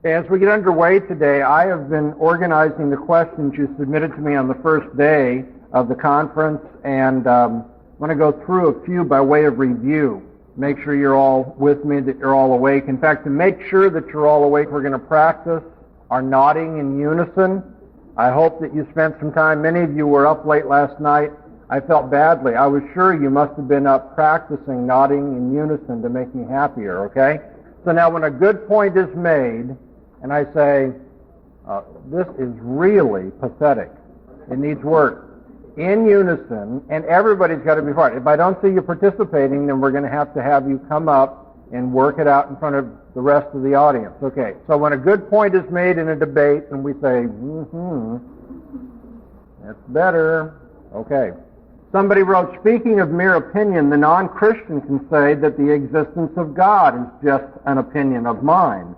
As we get underway today, I have been organizing the questions you submitted to me on the first day of the conference, and I'm going to go through a few by way of review. Make sure you're all with me, that you're all awake. In fact, to make sure that you're all awake, we're going to practice our nodding in unison. I hope that you spent some time. Many of you were up late last night. I felt badly. I was sure you must have been up practicing nodding in unison to make me happier, okay? So now when a good point is made, and I say, this is really pathetic, it needs work, in unison, and everybody's got to be part. If I don't see you participating, then we're going to have you come up and work it out in front of the rest of the audience. Okay, so when a good point is made in a debate, and we say, that's better, okay. Somebody wrote, speaking of mere opinion, the non-Christian can say that the existence of God is just an opinion of mine.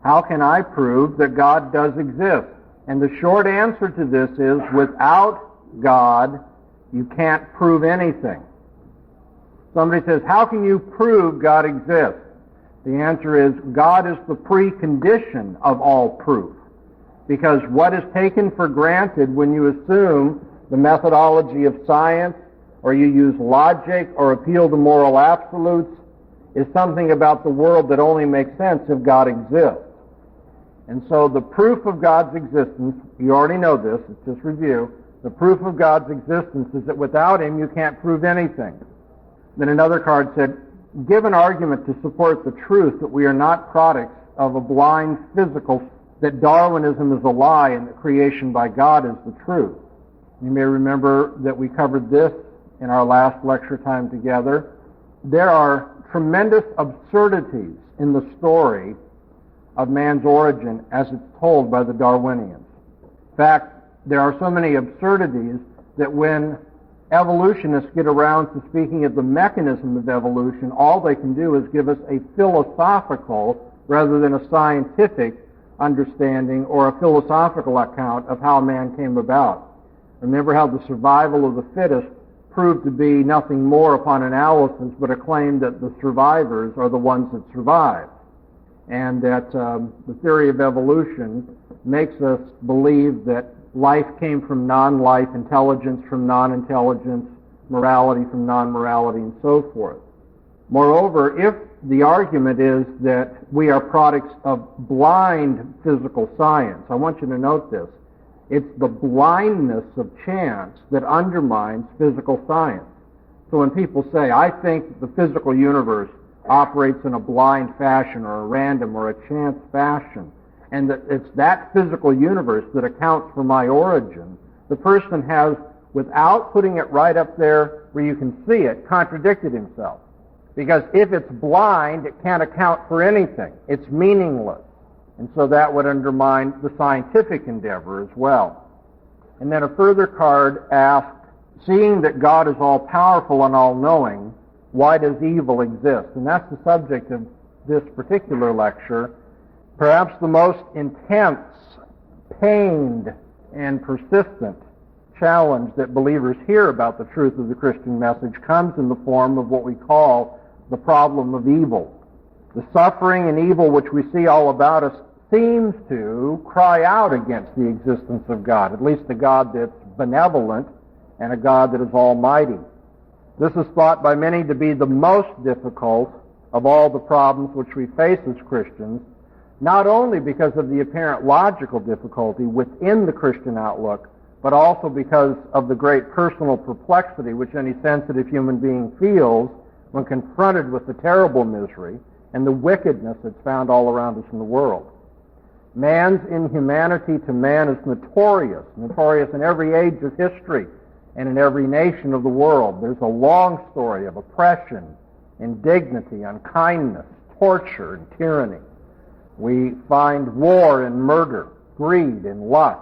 How can I prove that God does exist? And the short answer to this is, without God, you can't prove anything. Somebody says, how can you prove God exists? The answer is, God is the precondition of all proof. Because what is taken for granted when you assume the methodology of science, or you use logic or appeal to moral absolutes, is something about the world that only makes sense if God exists. And so the proof of God's existence, you already know this, it's just review, the proof of God's existence is that without Him you can't prove anything. Then another card said, give an argument to support the truth that we are not products of a blind physical, that Darwinism is a lie and that creation by God is the truth. You may remember that we covered this in our last lecture time together. There are tremendous absurdities in the story of man's origin as it's told by the Darwinians. In fact, there are so many absurdities that when evolutionists get around to speaking of the mechanism of evolution, all they can do is give us a philosophical rather than a scientific understanding or a philosophical account of how man came about. Remember how the survival of the fittest proved to be nothing more upon analysis but a claim that the survivors are the ones that survive. And that the theory of evolution makes us believe that life came from non-life, intelligence from non-intelligence, morality from non-morality, and so forth. Moreover, if the argument is that we are products of blind physical science, I want you to note this, it's the blindness of chance that undermines physical science. So when people say, I think the physical universe operates in a blind fashion or a random or a chance fashion, and that it's that physical universe that accounts for my origin, the person has, without putting it right up there where you can see it, contradicted himself. Because if it's blind, it can't account for anything. It's meaningless. And so that would undermine the scientific endeavor as well. And then a further card asked, seeing that God is all-powerful and all-knowing, why does evil exist? And that's the subject of this particular lecture. Perhaps the most intense, pained, and persistent challenge that believers hear about the truth of the Christian message comes in the form of what we call the problem of evil. The suffering and evil which we see all about us seems to cry out against the existence of God, at least a God that's benevolent and a God that is almighty. This is thought by many to be the most difficult of all the problems which we face as Christians, not only because of the apparent logical difficulty within the Christian outlook, but also because of the great personal perplexity which any sensitive human being feels when confronted with the terrible misery and the wickedness that's found all around us in the world. Man's inhumanity to man is notorious in every age of history and in every nation of the world. There's a long story of oppression, indignity, unkindness, torture, and tyranny. We find war and murder, greed and lust,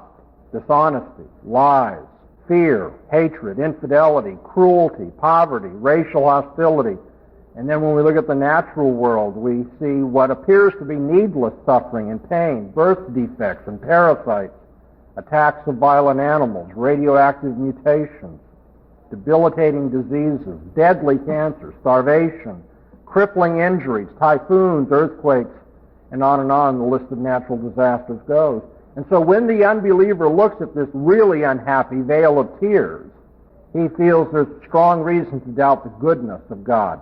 dishonesty, lies, fear, hatred, infidelity, cruelty, poverty, racial hostility. And then when we look at the natural world, we see what appears to be needless suffering and pain, birth defects and parasites, attacks of violent animals, radioactive mutations, debilitating diseases, deadly cancer, starvation, crippling injuries, typhoons, earthquakes, and on the list of natural disasters goes. And so when the unbeliever looks at this really unhappy vale of tears, he feels there's strong reason to doubt the goodness of God.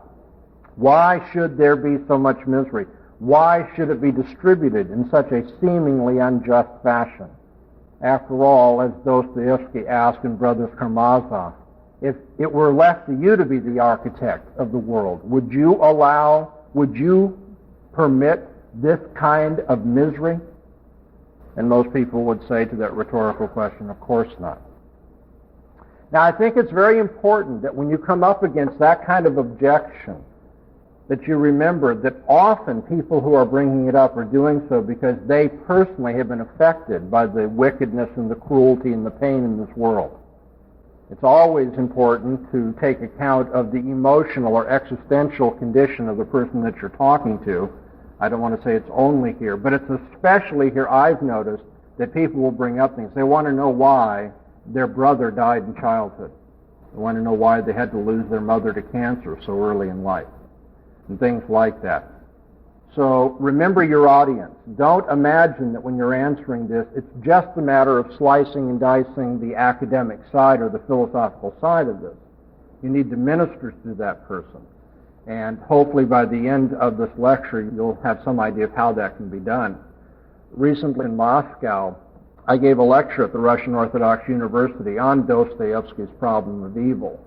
Why should there be so much misery? Why should it be distributed in such a seemingly unjust fashion? After all, as Dostoevsky asked in Brothers Karamazov, if it were left to you to be the architect of the world, would you permit this kind of misery? And most people would say to that rhetorical question, of course not. Now, I think it's very important that when you come up against that kind of objection, that you remember that often people who are bringing it up are doing so because they personally have been affected by the wickedness and the cruelty and the pain in this world. It's always important to take account of the emotional or existential condition of the person that you're talking to. I don't want to say it's only here, but it's especially here I've noticed that people will bring up things. They want to know why their brother died in childhood. They want to know why they had to lose their mother to cancer so early in life, and things like that. So remember your audience. Don't imagine that when you're answering this, it's just a matter of slicing and dicing the academic side or the philosophical side of this. You need to minister to that person. And hopefully by the end of this lecture, you'll have some idea of how that can be done. Recently in Moscow, I gave a lecture at the Russian Orthodox University on Dostoevsky's Problem of Evil,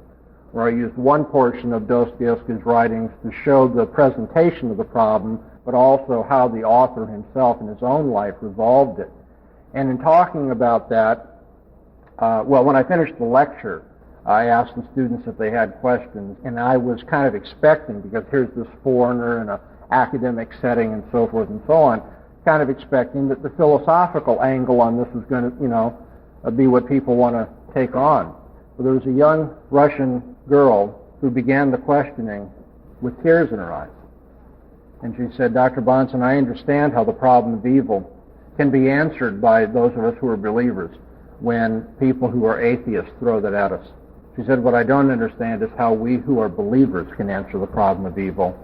where I used one portion of Dostoevsky's writings to show the presentation of the problem, but also how the author himself in his own life resolved it. And in talking about that, when I finished the lecture, I asked the students if they had questions, and I was kind of expecting, because here's this foreigner in an academic setting and so forth and so on, kind of expecting that the philosophical angle on this was going to, be what people want to take on. But there was a young Russian girl who began the questioning with tears in her eyes. And she said, Dr. Bonson, I understand how the problem of evil can be answered by those of us who are believers when people who are atheists throw that at us. She said, what I don't understand is how we who are believers can answer the problem of evil,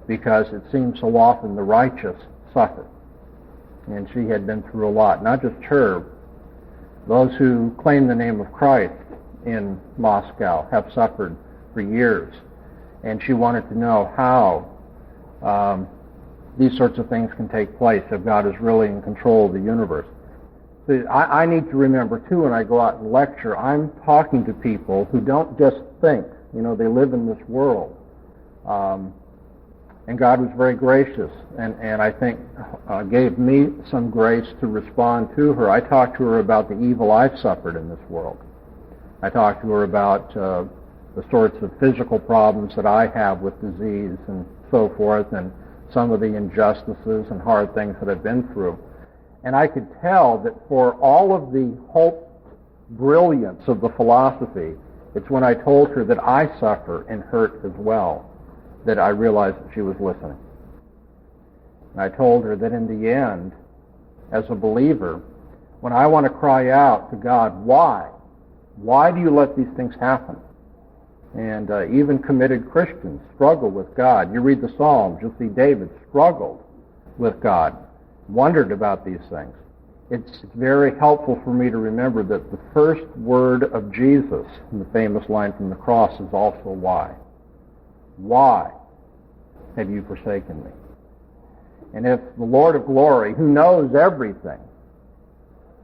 because it seems so often the righteous suffer. And she had been through a lot, not just her. Those who claim the name of Christ in Moscow have suffered for years. And she wanted to know how these sorts of things can take place if God is really in control of the universe. See, I need to remember, too, when I go out and lecture, I'm talking to people who don't just think. They live in this world. And God was very gracious, and I think gave me some grace to respond to her. I talked to her about the evil I've suffered in this world. I talked to her about the sorts of physical problems that I have with disease and so forth, and some of the injustices and hard things that I've been through. And I could tell that for all of the hoped brilliance of the philosophy, it's when I told her that I suffer and hurt as well that I realized that she was listening. And I told her that in the end, as a believer, when I want to cry out to God, why? Why do you let these things happen? And even committed Christians struggle with God. You read the Psalms, you'll see David struggled with God, wondered about these things. It's very helpful for me to remember that the first word of Jesus in the famous line from the cross is also why. Why have you forsaken me? And if the Lord of glory, who knows everything,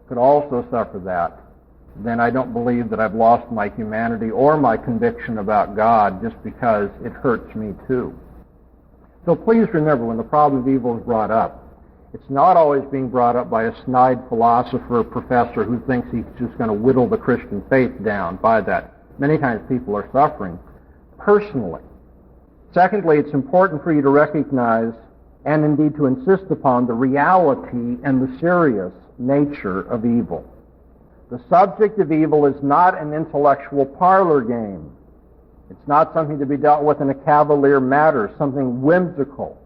could also suffer that, then I don't believe that I've lost my humanity or my conviction about God just because it hurts me too. So please remember, when the problem of evil is brought up, it's not always being brought up by a snide philosopher or professor who thinks he's just going to whittle the Christian faith down by that. Many times people are suffering personally. Secondly, it's important for you to recognize and indeed to insist upon the reality and the serious nature of evil. The subject of evil is not an intellectual parlor game. It's not something to be dealt with in a cavalier manner, something whimsical,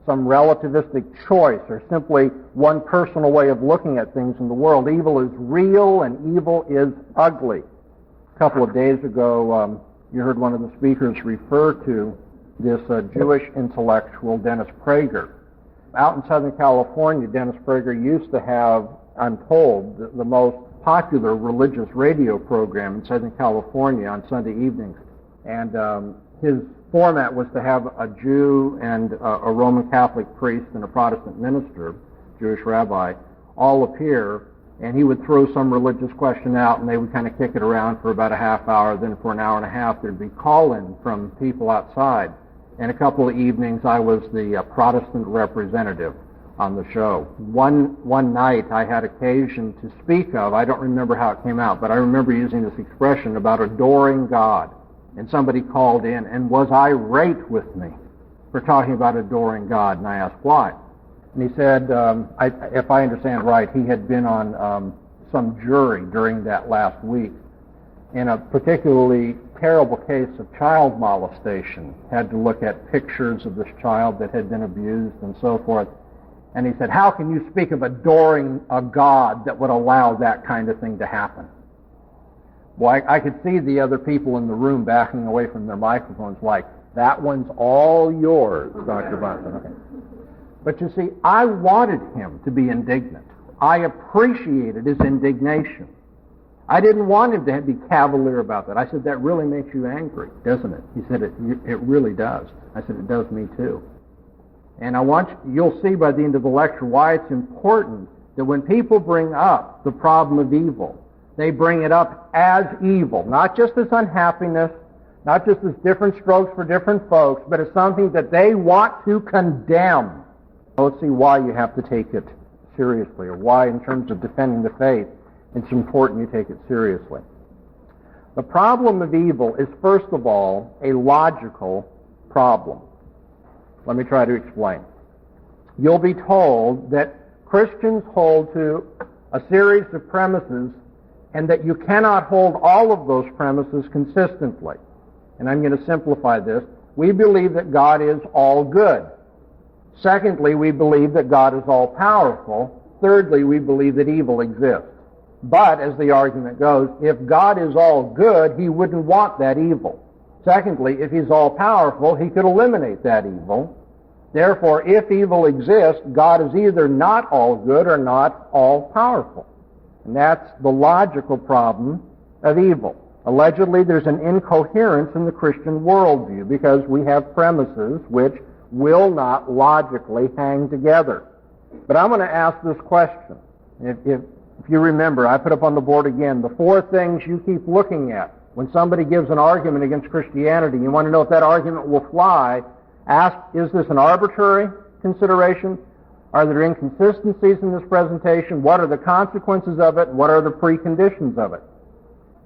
some relativistic choice, or simply one personal way of looking at things in the world. Evil is real and evil is ugly. A couple of days ago, you heard one of the speakers refer to this Jewish intellectual, Dennis Prager, Out in Southern California, Dennis Prager used to have Untold, the most popular religious radio program in Southern California on Sunday evenings. And his format was to have a Jew and a Roman Catholic priest and a Protestant minister, Jewish rabbi, all appear, and he would throw some religious question out, and they would kind of kick it around for about a half hour. Then for an hour and a half, there'd be call-in from people outside. And a couple of evenings, I was the Protestant representative on the show. One night, I had occasion to speak of, I don't remember how it came out, but I remember using this expression about adoring God. And somebody called in and was irate with me for talking about adoring God, and I asked why. And he said, if I understand right, he had been on some jury during that last week in a particularly terrible case of child molestation, had to look at pictures of this child that had been abused and so forth. And he said, how can you speak of adoring a God that would allow that kind of thing to happen? Well, I could see the other people in the room backing away from their microphones like, that one's all yours, Dr. Bunsen. Okay. But you see, I wanted him to be indignant. I appreciated his indignation. I didn't want him to be cavalier about that. I said, that really makes you angry, doesn't it? He said, it really does. I said, it does me too. And you'll see by the end of the lecture why it's important that when people bring up the problem of evil, they bring it up as evil, not just as unhappiness, not just as different strokes for different folks, but as something that they want to condemn. Let's see why you have to take it seriously, or why, in terms of defending the faith, it's important you take it seriously. The problem of evil is, first of all, a logical problem. Let me try to explain. You'll be told that Christians hold to a series of premises and that you cannot hold all of those premises consistently. And I'm going to simplify this. We believe that God is all good. Secondly, we believe that God is all powerful. Thirdly, we believe that evil exists. But, as the argument goes, if God is all good, he wouldn't want that evil. Secondly, if he's all powerful, he could eliminate that evil. Therefore, if evil exists, God is either not all good or not all powerful. And that's the logical problem of evil. Allegedly, there's an incoherence in the Christian worldview because we have premises which will not logically hang together. But I'm going to ask this question. If you remember, I put up on the board again the four things you keep looking at. When somebody gives an argument against Christianity, you want to know if that argument will fly. Ask, is this an arbitrary consideration? Are there inconsistencies in this presentation? What are the consequences of it? What are the preconditions of it?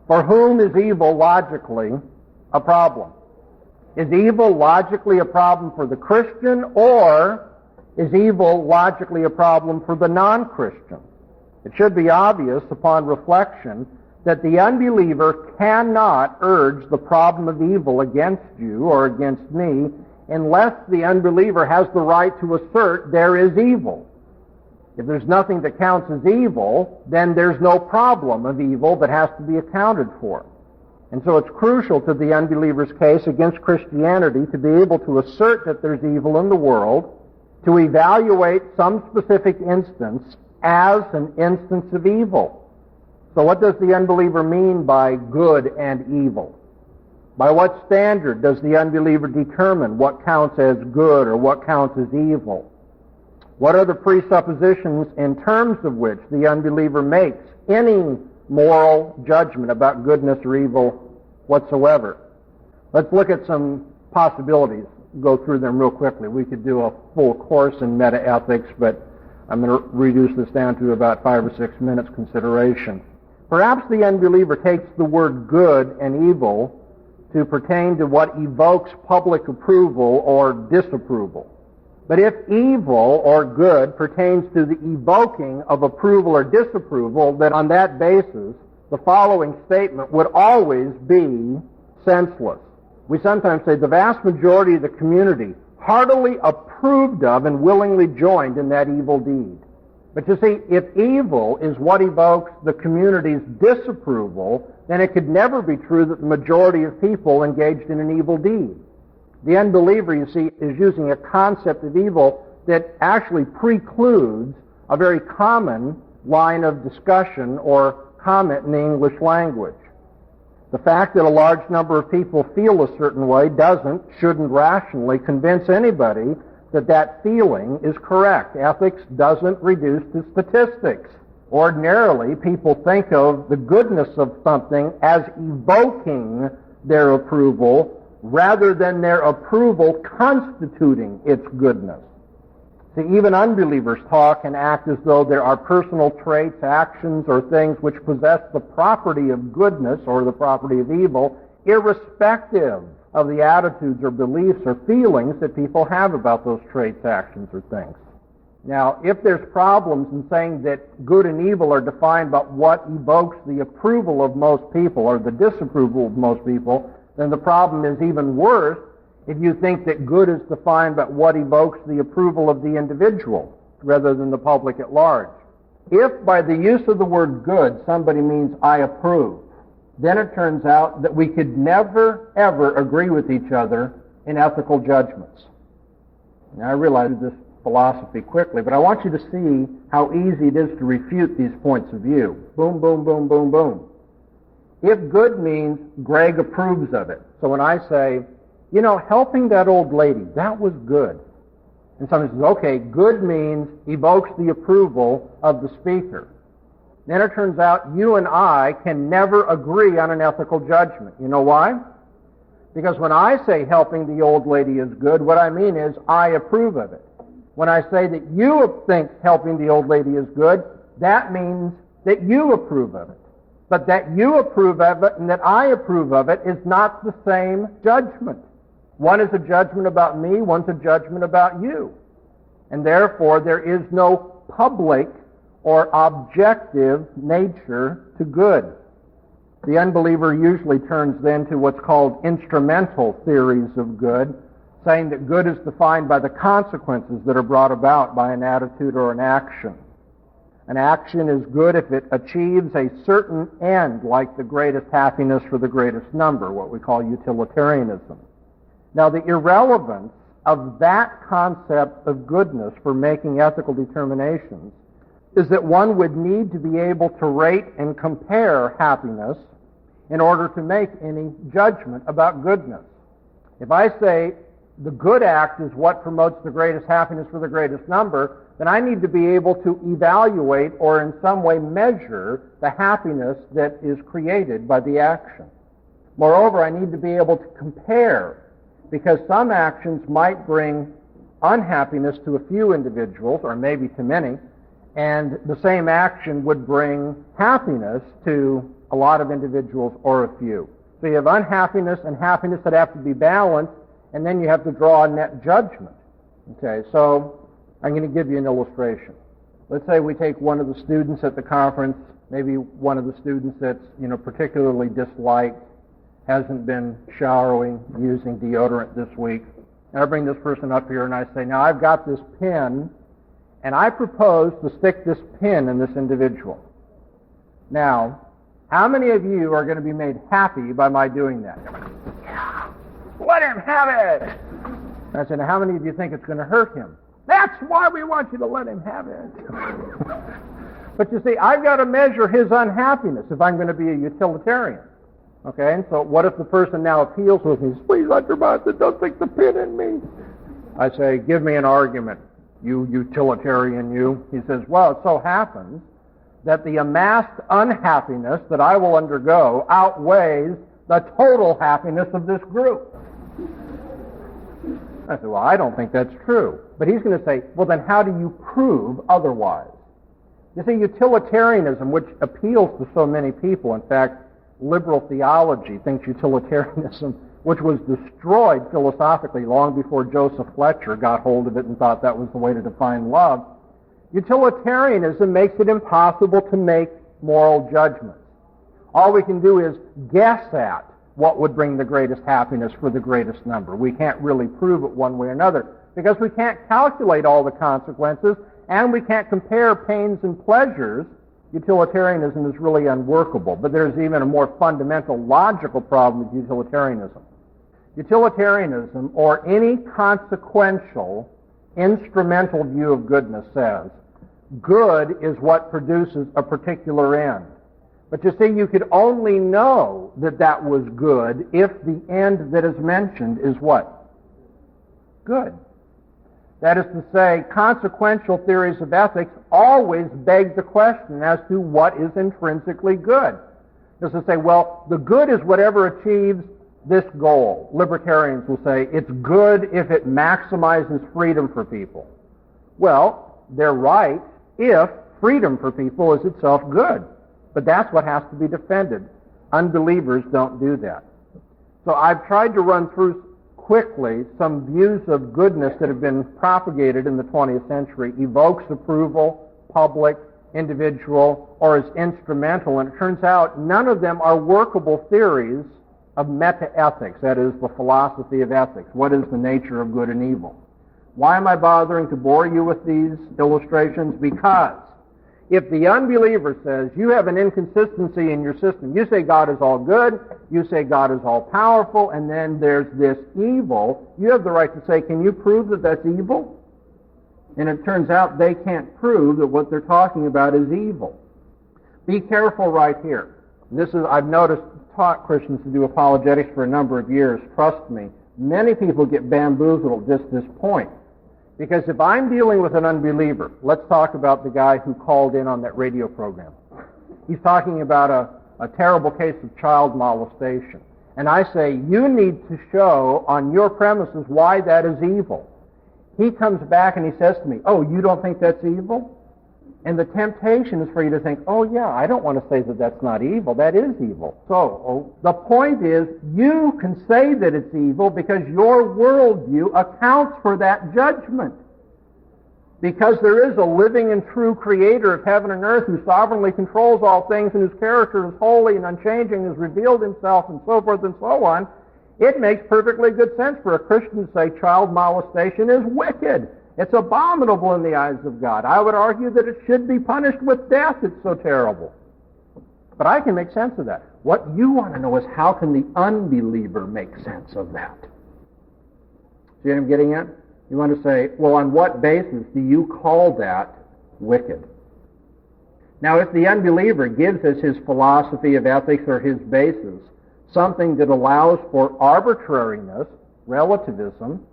For whom is evil logically a problem? Is evil logically a problem for the Christian, or is evil logically a problem for the non-Christian? It should be obvious upon reflection that the unbeliever cannot urge the problem of evil against you or against me unless the unbeliever has the right to assert there is evil. If there's nothing that counts as evil, then there's no problem of evil that has to be accounted for. And so it's crucial to the unbeliever's case against Christianity to be able to assert that there's evil in the world, to evaluate some specific instance as an instance of evil. So what does the unbeliever mean by good and evil? By what standard does the unbeliever determine what counts as good or what counts as evil? What are the presuppositions in terms of which the unbeliever makes any moral judgment about goodness or evil whatsoever? Let's look at some possibilities. Go through them real quickly. We could do a full course in metaethics, but I'm going to reduce this down to about 5 or 6 minutes consideration. Perhaps the unbeliever takes the word good and evil to pertain to what evokes public approval or disapproval. But if evil or good pertains to the evoking of approval or disapproval, then on that basis, the following statement would always be senseless. We sometimes say the vast majority of the community heartily approved of and willingly joined in that evil deed. But you see, if evil is what evokes the community's disapproval, then it could never be true that the majority of people engaged in an evil deed. The unbeliever, you see, is using a concept of evil that actually precludes a very common line of discussion or comment in the English language. The fact that a large number of people feel a certain way shouldn't rationally convince anybody that that feeling is correct. Ethics doesn't reduce to statistics. Ordinarily, people think of the goodness of something as evoking their approval rather than their approval constituting its goodness. See, even unbelievers talk and act as though there are personal traits, actions, or things which possess the property of goodness or the property of evil, irrespective of the attitudes or beliefs or feelings that people have about those traits, actions, or things. Now, if there's problems in saying that good and evil are defined by what evokes the approval of most people or the disapproval of most people, then the problem is even worse if you think that good is defined by what evokes the approval of the individual rather than the public at large. If by the use of the word good somebody means I approve, then it turns out that we could never, ever agree with each other in ethical judgments. Now, I realize this philosophy quickly, but I want you to see how easy it is to refute these points of view. Boom, boom, boom, boom, boom. If good means Greg approves of it, so when I say, you know, helping that old lady, that was good. And somebody says, okay, good means evokes the approval of the speaker. Then it turns out you and I can never agree on an ethical judgment. You know why? Because when I say helping the old lady is good, what I mean is I approve of it. When I say that you think helping the old lady is good, that means that you approve of it. But that you approve of it and that I approve of it is not the same judgment. One is a judgment about me, one's a judgment about you. And therefore, there is no public or objective nature to good. The unbeliever usually turns then to what's called instrumental theories of good, saying that good is defined by the consequences that are brought about by an attitude or an action. An action is good if it achieves a certain end, like the greatest happiness for the greatest number, what we call utilitarianism. Now, the irrelevance of that concept of goodness for making ethical determinations is that one would need to be able to rate and compare happiness in order to make any judgment about goodness. If I say the good act is what promotes the greatest happiness for the greatest number, then I need to be able to evaluate or in some way measure the happiness that is created by the action. Moreover, I need to be able to compare, because some actions might bring unhappiness to a few individuals, or maybe to many, and the same action would bring happiness to a lot of individuals or a few. So you have unhappiness and happiness that have to be balanced, and then you have to draw a net judgment. Okay, so I'm going to give you an illustration. Let's say we take one of the students at the conference, maybe one of the students that's, particularly disliked, hasn't been showering, using deodorant this week. And I bring this person up here and I say, now I've got this pin, and I propose to stick this pin in this individual. Now, how many of you are going to be made happy by my doing that? Let him have it! And I said, now how many of you think it's going to hurt him? That's why we want you to let him have it. But you see, I've got to measure his unhappiness if I'm going to be a utilitarian. Okay, and so what if the person now appeals with me, please, Undermines, don't stick the pin in me. I say, give me an argument, you utilitarian you. He says, well, it so happens that the amassed unhappiness that I will undergo outweighs the total happiness of this group. I said, well, I don't think that's true. But he's going to say, well, then how do you prove otherwise? You see, utilitarianism, which appeals to so many people, in fact, liberal theology thinks utilitarianism, which was destroyed philosophically long before Joseph Fletcher got hold of it and thought that was the way to define love. Utilitarianism makes it impossible to make moral judgments. All we can do is guess at what would bring the greatest happiness for the greatest number. We can't really prove it one way or another because we can't calculate all the consequences and we can't compare pains and pleasures. Utilitarianism is really unworkable, but there's even a more fundamental logical problem with utilitarianism. Utilitarianism, or any consequential instrumental view of goodness says good is what produces a particular end. But you see, you could only know that that was good if the end that is mentioned is what? Good. That is to say, consequential theories of ethics always beg the question as to what is intrinsically good. Just to say, well, the good is whatever achieves this goal. Libertarians will say it's good if it maximizes freedom for people. Well, they're right if freedom for people is itself good. But that's what has to be defended. Unbelievers don't do that. So I've tried to run through quickly some views of goodness that have been propagated in the 20th century. Evokes approval, public, individual, or is instrumental. And it turns out none of them are workable theories of metaethics, that is, the philosophy of ethics. What is the nature of good and evil? Why am I bothering to bore you with these illustrations? Because if the unbeliever says you have an inconsistency in your system, you say God is all good, you say God is all powerful, and then there's this evil, you have the right to say, can you prove that that's evil? And it turns out they can't prove that what they're talking about is evil. Be careful right here. I've taught Christians to do apologetics for a number of years. Trust me, many people get bamboozled at just this point. Because if I'm dealing with an unbeliever, let's talk about the guy who called in on that radio program. He's talking about a terrible case of child molestation. And I say, you need to show on your premises why that is evil. He comes back and he says to me, oh, you don't think that's evil? And the temptation is for you to think, oh yeah, I don't want to say that that's not evil, that is evil. So the point is, you can say that it's evil because your worldview accounts for that judgment. Because there is a living and true creator of heaven and earth who sovereignly controls all things and whose character is holy and unchanging, has revealed himself and so forth and so on, it makes perfectly good sense for a Christian to say child molestation is wicked. It's abominable in the eyes of God. I would argue that it should be punished with death. It's so terrible. But I can make sense of that. What you want to know is how can the unbeliever make sense of that? See what I'm getting at? You want to say, well, on what basis do you call that wicked? Now, if the unbeliever gives us his philosophy of ethics or his basis, something that allows for arbitrariness, relativism,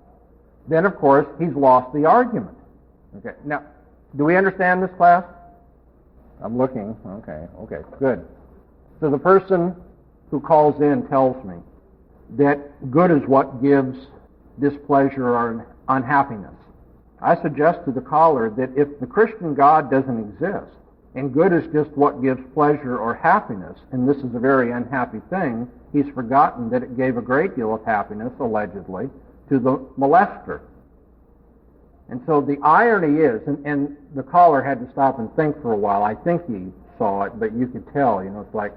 then, of course, he's lost the argument. Okay. Now, do we understand this, class? I'm looking. Okay, good. So the person who calls in tells me that good is what gives displeasure or unhappiness. I suggest to the caller that if the Christian God doesn't exist, and good is just what gives pleasure or happiness, and this is a very unhappy thing, he's forgotten that it gave a great deal of happiness, allegedly, to the molester. And so the irony is, and the caller had to stop and think for a while. I think he saw it, but you could tell, it's like,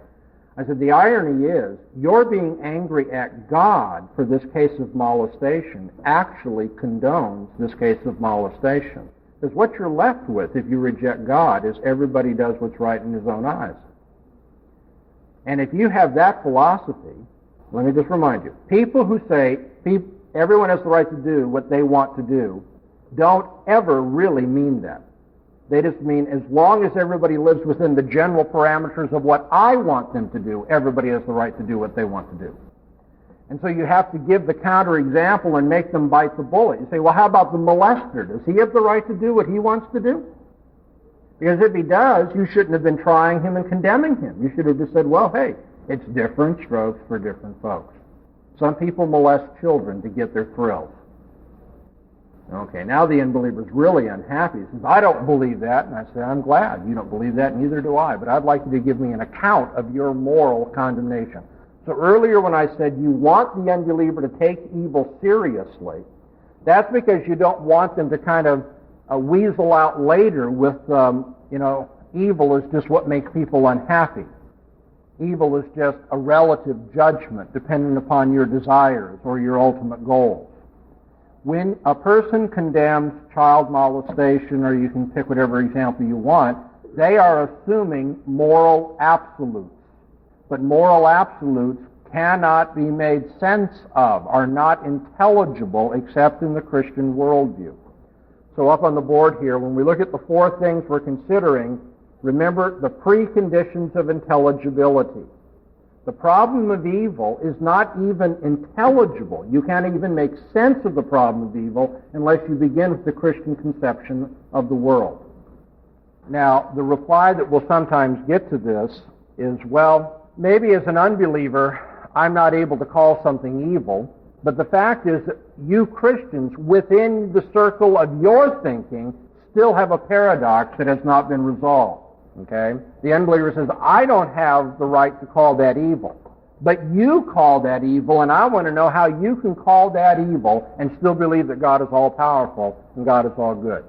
I said, the irony is, your being angry at God for this case of molestation actually condones this case of molestation. Because what you're left with if you reject God is everybody does what's right in his own eyes. And if you have that philosophy, let me just remind you, people who say everyone has the right to do what they want to do don't ever really mean that. They just mean as long as everybody lives within the general parameters of what I want them to do, everybody has the right to do what they want to do. And so you have to give the counterexample and make them bite the bullet. You say, well, how about the molester? Does he have the right to do what he wants to do? Because if he does, you shouldn't have been trying him and condemning him. You should have just said, well, hey, it's different strokes for different folks. Some people molest children to get their thrills. Okay, now the unbeliever's really unhappy. He says, I don't believe that. And I say, I'm glad you don't believe that, neither do I. But I'd like you to give me an account of your moral condemnation. So earlier when I said you want the unbeliever to take evil seriously, that's because you don't want them to kind of weasel out later with, evil is just what makes people unhappy. Evil is just a relative judgment dependent upon your desires or your ultimate goals. When a person condemns child molestation, or you can pick whatever example you want, they are assuming moral absolutes. But moral absolutes cannot be made sense of, are not intelligible except in the Christian worldview. So up on the board here, when we look at the four things we're considering, remember the preconditions of intelligibility. The problem of evil is not even intelligible. You can't even make sense of the problem of evil unless you begin with the Christian conception of the world. Now, the reply that we'll sometimes get to this is, well, maybe as an unbeliever, I'm not able to call something evil, but the fact is that you Christians, within the circle of your thinking, still have a paradox that has not been resolved. Okay? The unbeliever says, I don't have the right to call that evil, but you call that evil, and I want to know how you can call that evil and still believe that God is all-powerful and God is all good.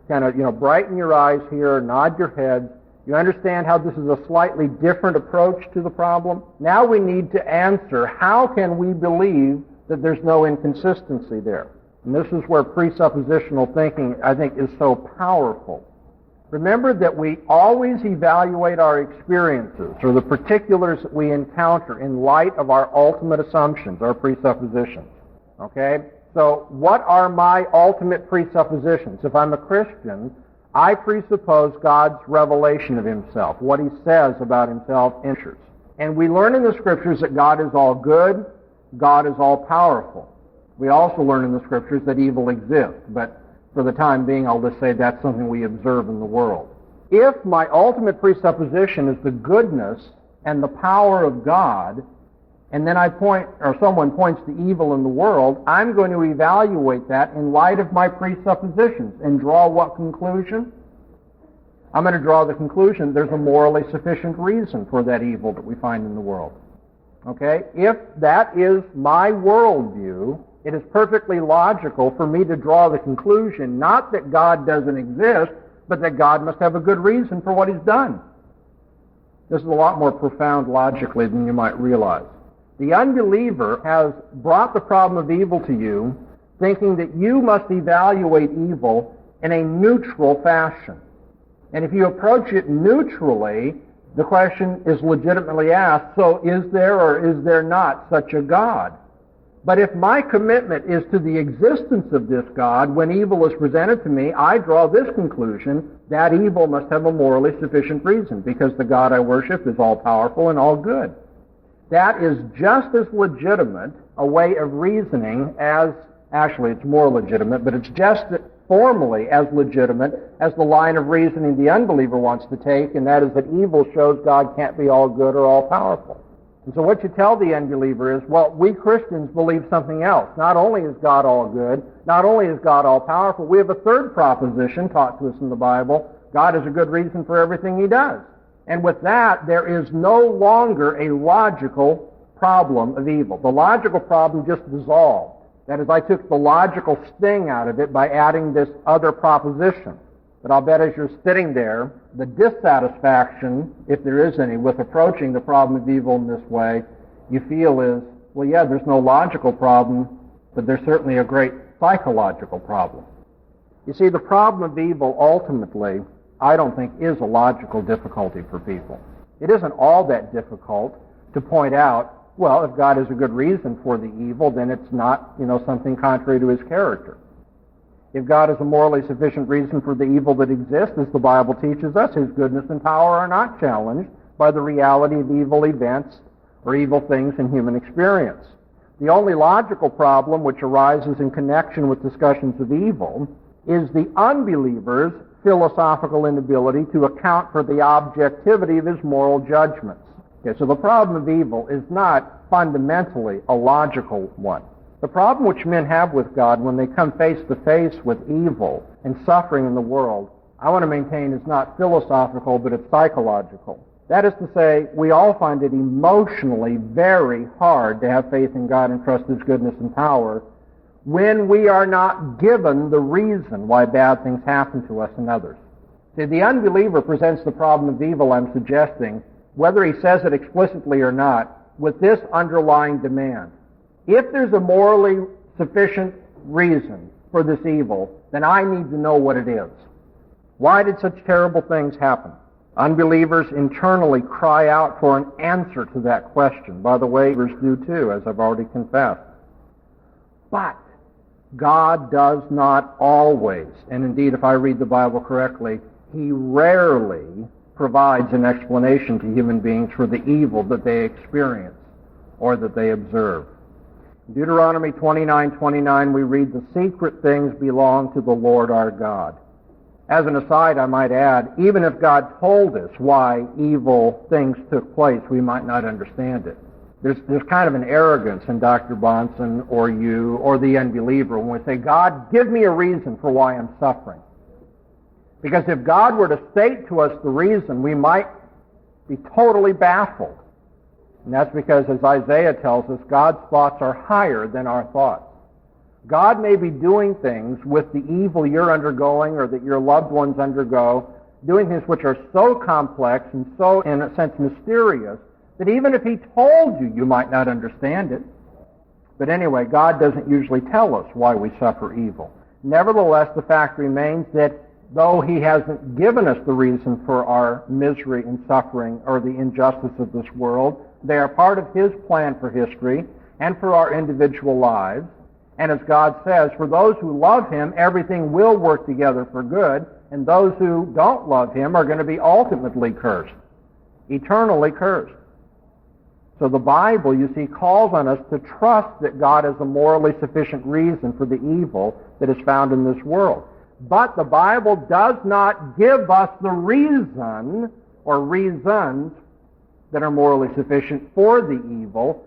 Kind of, brighten your eyes here, nod your head. You understand how this is a slightly different approach to the problem? Now we need to answer, how can we believe that there's no inconsistency there? And this is where presuppositional thinking, I think, is so powerful. Remember that we always evaluate our experiences or the particulars that we encounter in light of our ultimate assumptions, our presuppositions. Okay? So what are my ultimate presuppositions? If I'm a Christian, I presuppose God's revelation of himself, what he says about himself in Scriptures. And we learn in the Scriptures that God is all good, God is all powerful. We also learn in the Scriptures that evil exists, but for the time being, I'll just say that's something we observe in the world. If my ultimate presupposition is the goodness and the power of God, and then someone points to evil in the world, I'm going to evaluate that in light of my presuppositions and draw what conclusion? I'm going to draw the conclusion there's a morally sufficient reason for that evil that we find in the world. Okay? If that is my worldview, it is perfectly logical for me to draw the conclusion not that God doesn't exist, but that God must have a good reason for what he's done. This is a lot more profound logically than you might realize. The unbeliever has brought the problem of evil to you, thinking that you must evaluate evil in a neutral fashion. And if you approach it neutrally, the question is legitimately asked, so is there or is there not such a God? But if my commitment is to the existence of this God, when evil is presented to me, I draw this conclusion, that evil must have a morally sufficient reason, because the God I worship is all-powerful and all-good. That is just as legitimate a way of reasoning as, actually it's more legitimate, but it's just formally as legitimate as the line of reasoning the unbeliever wants to take, and that is that evil shows God can't be all-good or all-powerful. And so what you tell the unbeliever is, well, we Christians believe something else. Not only is God all good, not only is God all powerful, we have a third proposition taught to us in the Bible. God has a good reason for everything he does. And with that, there is no longer a logical problem of evil. The logical problem just dissolved. That is, I took the logical sting out of it by adding this other proposition. But I'll bet as you're sitting there, the dissatisfaction, if there is any, with approaching the problem of evil in this way, you feel is, well, yeah, there's no logical problem, but there's certainly a great psychological problem. You see, the problem of evil ultimately, I don't think, is a logical difficulty for people. It isn't all that difficult to point out, well, if God has a good reason for the evil, then it's not, something contrary to his character. If God has a morally sufficient reason for the evil that exists, as the Bible teaches us, his goodness and power are not challenged by the reality of evil events or evil things in human experience. The only logical problem which arises in connection with discussions of evil is the unbeliever's philosophical inability to account for the objectivity of his moral judgments. Okay, so the problem of evil is not fundamentally a logical one. The problem which men have with God when they come face to face with evil and suffering in the world, I want to maintain is not philosophical, but it's psychological. That is to say, we all find it emotionally very hard to have faith in God and trust his goodness and power when we are not given the reason why bad things happen to us and others. See, the unbeliever presents the problem of evil I'm suggesting, whether he says it explicitly or not, with this underlying demand. If there's a morally sufficient reason for this evil, then I need to know what it is. Why did such terrible things happen? Unbelievers internally cry out for an answer to that question. By the way, believers do too, as I've already confessed. But God does not always, and indeed if I read the Bible correctly, he rarely provides an explanation to human beings for the evil that they experience or that they observe. In Deuteronomy 29:29 we read, "The secret things belong to the Lord our God." As an aside, I might add, even if God told us why evil things took place, we might not understand it. There's kind of an arrogance in Dr. Bonson or you or the unbeliever when we say, God, give me a reason for why I'm suffering. Because if God were to state to us the reason, we might be totally baffled. And that's because, as Isaiah tells us, God's thoughts are higher than our thoughts. God may be doing things with the evil you're undergoing or that your loved ones undergo, doing things which are so complex and so, in a sense, mysterious, that even if he told you, you might not understand it. But anyway, God doesn't usually tell us why we suffer evil. Nevertheless, the fact remains that though he hasn't given us the reason for our misery and suffering or the injustice of this world, they are part of his plan for history and for our individual lives. And as God says, for those who love him, everything will work together for good, and those who don't love him are going to be ultimately cursed, eternally cursed. So the Bible, you see, calls on us to trust that God has a morally sufficient reason for the evil that is found in this world. But the Bible does not give us the reason or reasons that are morally sufficient for the evil,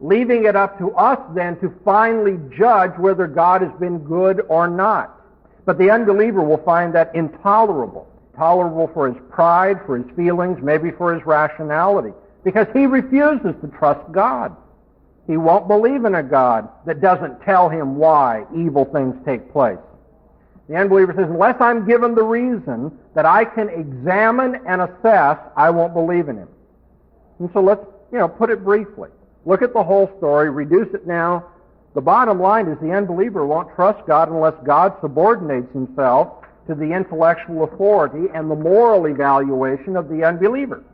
leaving it up to us then to finally judge whether God has been good or not. But the unbeliever will find that intolerable. Tolerable for his pride, for his feelings, maybe for his rationality. Because he refuses to trust God. He won't believe in a God that doesn't tell him why evil things take place. The unbeliever says, unless I'm given the reason that I can examine and assess, I won't believe in him. And so let's, put it briefly. Look at the whole story, reduce it now. The bottom line is the unbeliever won't trust God unless God subordinates himself to the intellectual authority and the moral evaluation of the unbeliever.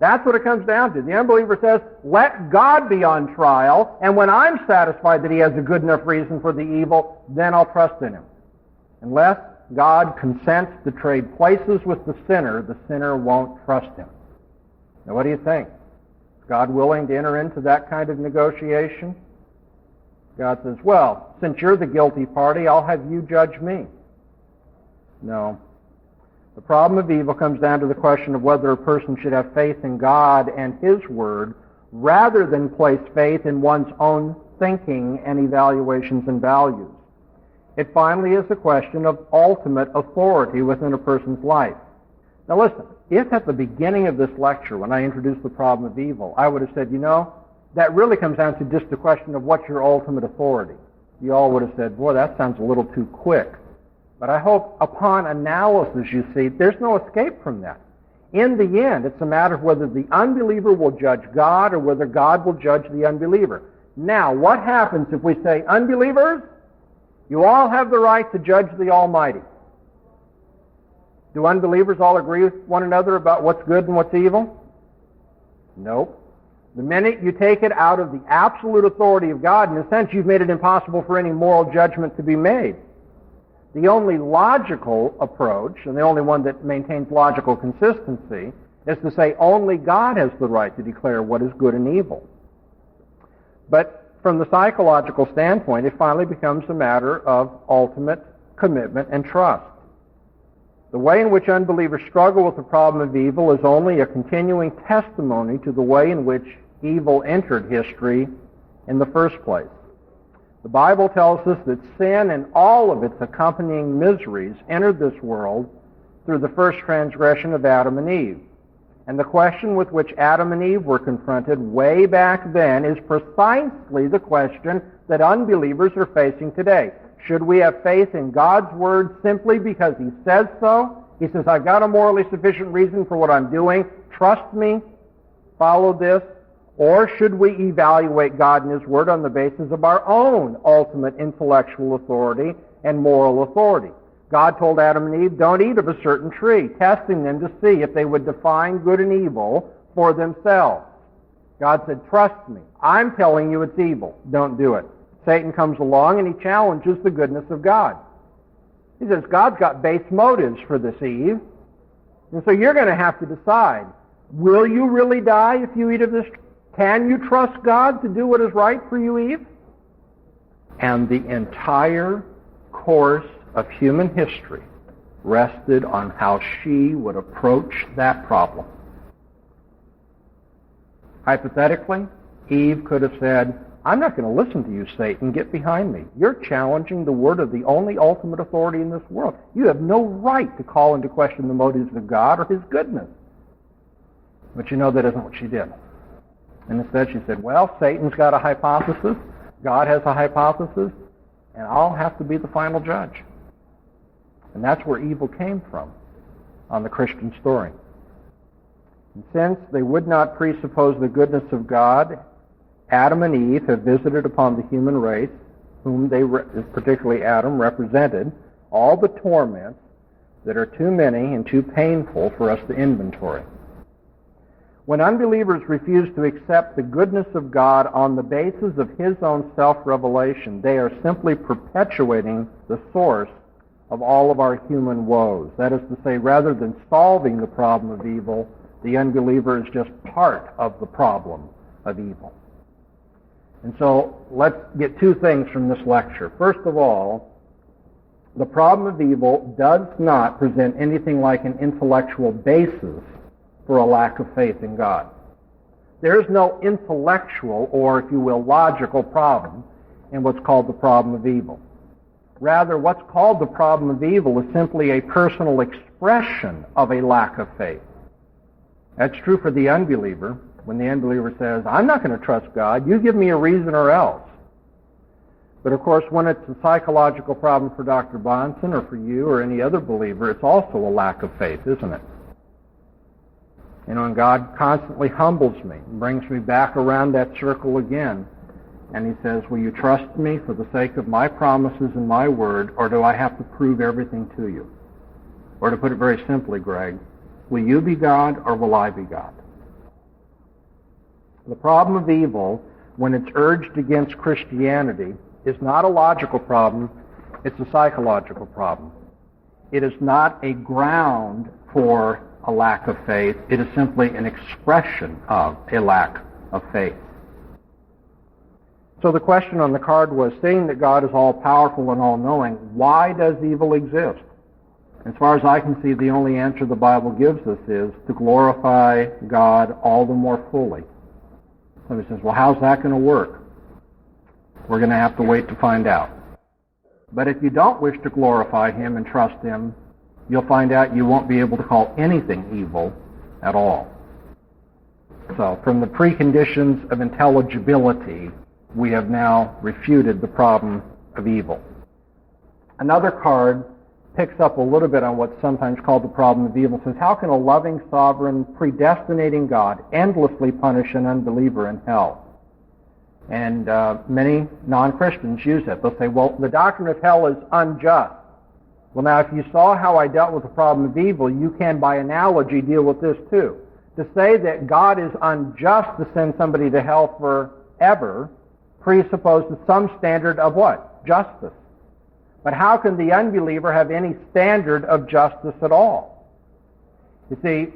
That's what it comes down to. The unbeliever says, let God be on trial, and when I'm satisfied that he has a good enough reason for the evil, then I'll trust in him. Unless God consents to trade places with the sinner won't trust him. Now what do you think? Is God willing to enter into that kind of negotiation? God says, well, since you're the guilty party, I'll have you judge me. No. The problem of evil comes down to the question of whether a person should have faith in God and his word rather than place faith in one's own thinking and evaluations and values. It finally is a question of ultimate authority within a person's life. Now listen, if at the beginning of this lecture, when I introduced the problem of evil, I would have said, that really comes down to just the question of what's your ultimate authority. You all would have said, boy, that sounds a little too quick. But I hope upon analysis, you see, there's no escape from that. In the end, it's a matter of whether the unbeliever will judge God or whether God will judge the unbeliever. Now, what happens if we say, unbelievers, you all have the right to judge the Almighty? Do unbelievers all agree with one another about what's good and what's evil? Nope. The minute you take it out of the absolute authority of God, in a sense, you've made it impossible for any moral judgment to be made. The only logical approach, and the only one that maintains logical consistency, is to say only God has the right to declare what is good and evil. But from the psychological standpoint, it finally becomes a matter of ultimate commitment and trust. The way in which unbelievers struggle with the problem of evil is only a continuing testimony to the way in which evil entered history in the first place. The Bible tells us that sin and all of its accompanying miseries entered this world through the first transgression of Adam and Eve. And the question with which Adam and Eve were confronted way back then is precisely the question that unbelievers are facing today. Should we have faith in God's word simply because he says so? He says, I've got a morally sufficient reason for what I'm doing. Trust me. Follow this. Or should we evaluate God and his word on the basis of our own ultimate intellectual authority and moral authority? God told Adam and Eve, don't eat of a certain tree, testing them to see if they would define good and evil for themselves. God said, trust me. I'm telling you it's evil. Don't do it. Satan comes along and he challenges the goodness of God. He says, God's got base motives for this, Eve. And so you're going to have to decide, will you really die if you eat of this tree? Can you trust God to do what is right for you, Eve? And the entire course of human history rested on how she would approach that problem. Hypothetically, Eve could have said, I'm not going to listen to you, Satan. Get behind me. You're challenging the word of the only ultimate authority in this world. You have no right to call into question the motives of God or his goodness. But you know that isn't what she did. And instead she said, well, Satan's got a hypothesis, God has a hypothesis, and I'll have to be the final judge. And that's where evil came from on the Christian story. And since they would not presuppose the goodness of God, Adam and Eve have visited upon the human race, whom they, particularly Adam, represented, all the torments that are too many and too painful for us to inventory. When unbelievers refuse to accept the goodness of God on the basis of his own self-revelation, they are simply perpetuating the source of all of our human woes. That is to say, rather than solving the problem of evil, the unbeliever is just part of the problem of evil. And so let's get two things from this lecture. First of all, the problem of evil does not present anything like an intellectual basis for a lack of faith in God. There is no intellectual or, if you will, logical problem in what's called the problem of evil. Rather, what's called the problem of evil is simply a personal expression of a lack of faith. That's true for the unbeliever. When the unbeliever says, I'm not going to trust God, you give me a reason or else. But of course, when it's a psychological problem for Dr. Bonson or for you or any other believer, it's also a lack of faith, isn't it? You know, and God constantly humbles me and brings me back around that circle again. And he says, will you trust me for the sake of my promises and my word, or do I have to prove everything to you? Or to put it very simply, Greg, will you be God or will I be God? The problem of evil, when it's urged against Christianity, is not a logical problem, it's a psychological problem. It is not a ground for a lack of faith, it is simply an expression of a lack of faith. So the question on the card was, seeing that God is all-powerful and all-knowing, why does evil exist? As far as I can see, the only answer the Bible gives us is to glorify God all the more fully. Somebody says, well, how's that going to work? We're going to have to wait to find out. But if you don't wish to glorify him and trust him, you'll find out you won't be able to call anything evil at all. So, from the preconditions of intelligibility, we have now refuted the problem of evil. Another card picks up a little bit on what's sometimes called the problem of evil. It says, how can a loving, sovereign, predestinating God endlessly punish an unbeliever in hell? And many non-Christians use it. They'll say, well, the doctrine of hell is unjust. Well, now, if you saw how I dealt with the problem of evil, you can, by analogy, deal with this too. To say that God is unjust to send somebody to hell forever presupposes some standard of what? Justice. But how can the unbeliever have any standard of justice at all? You see,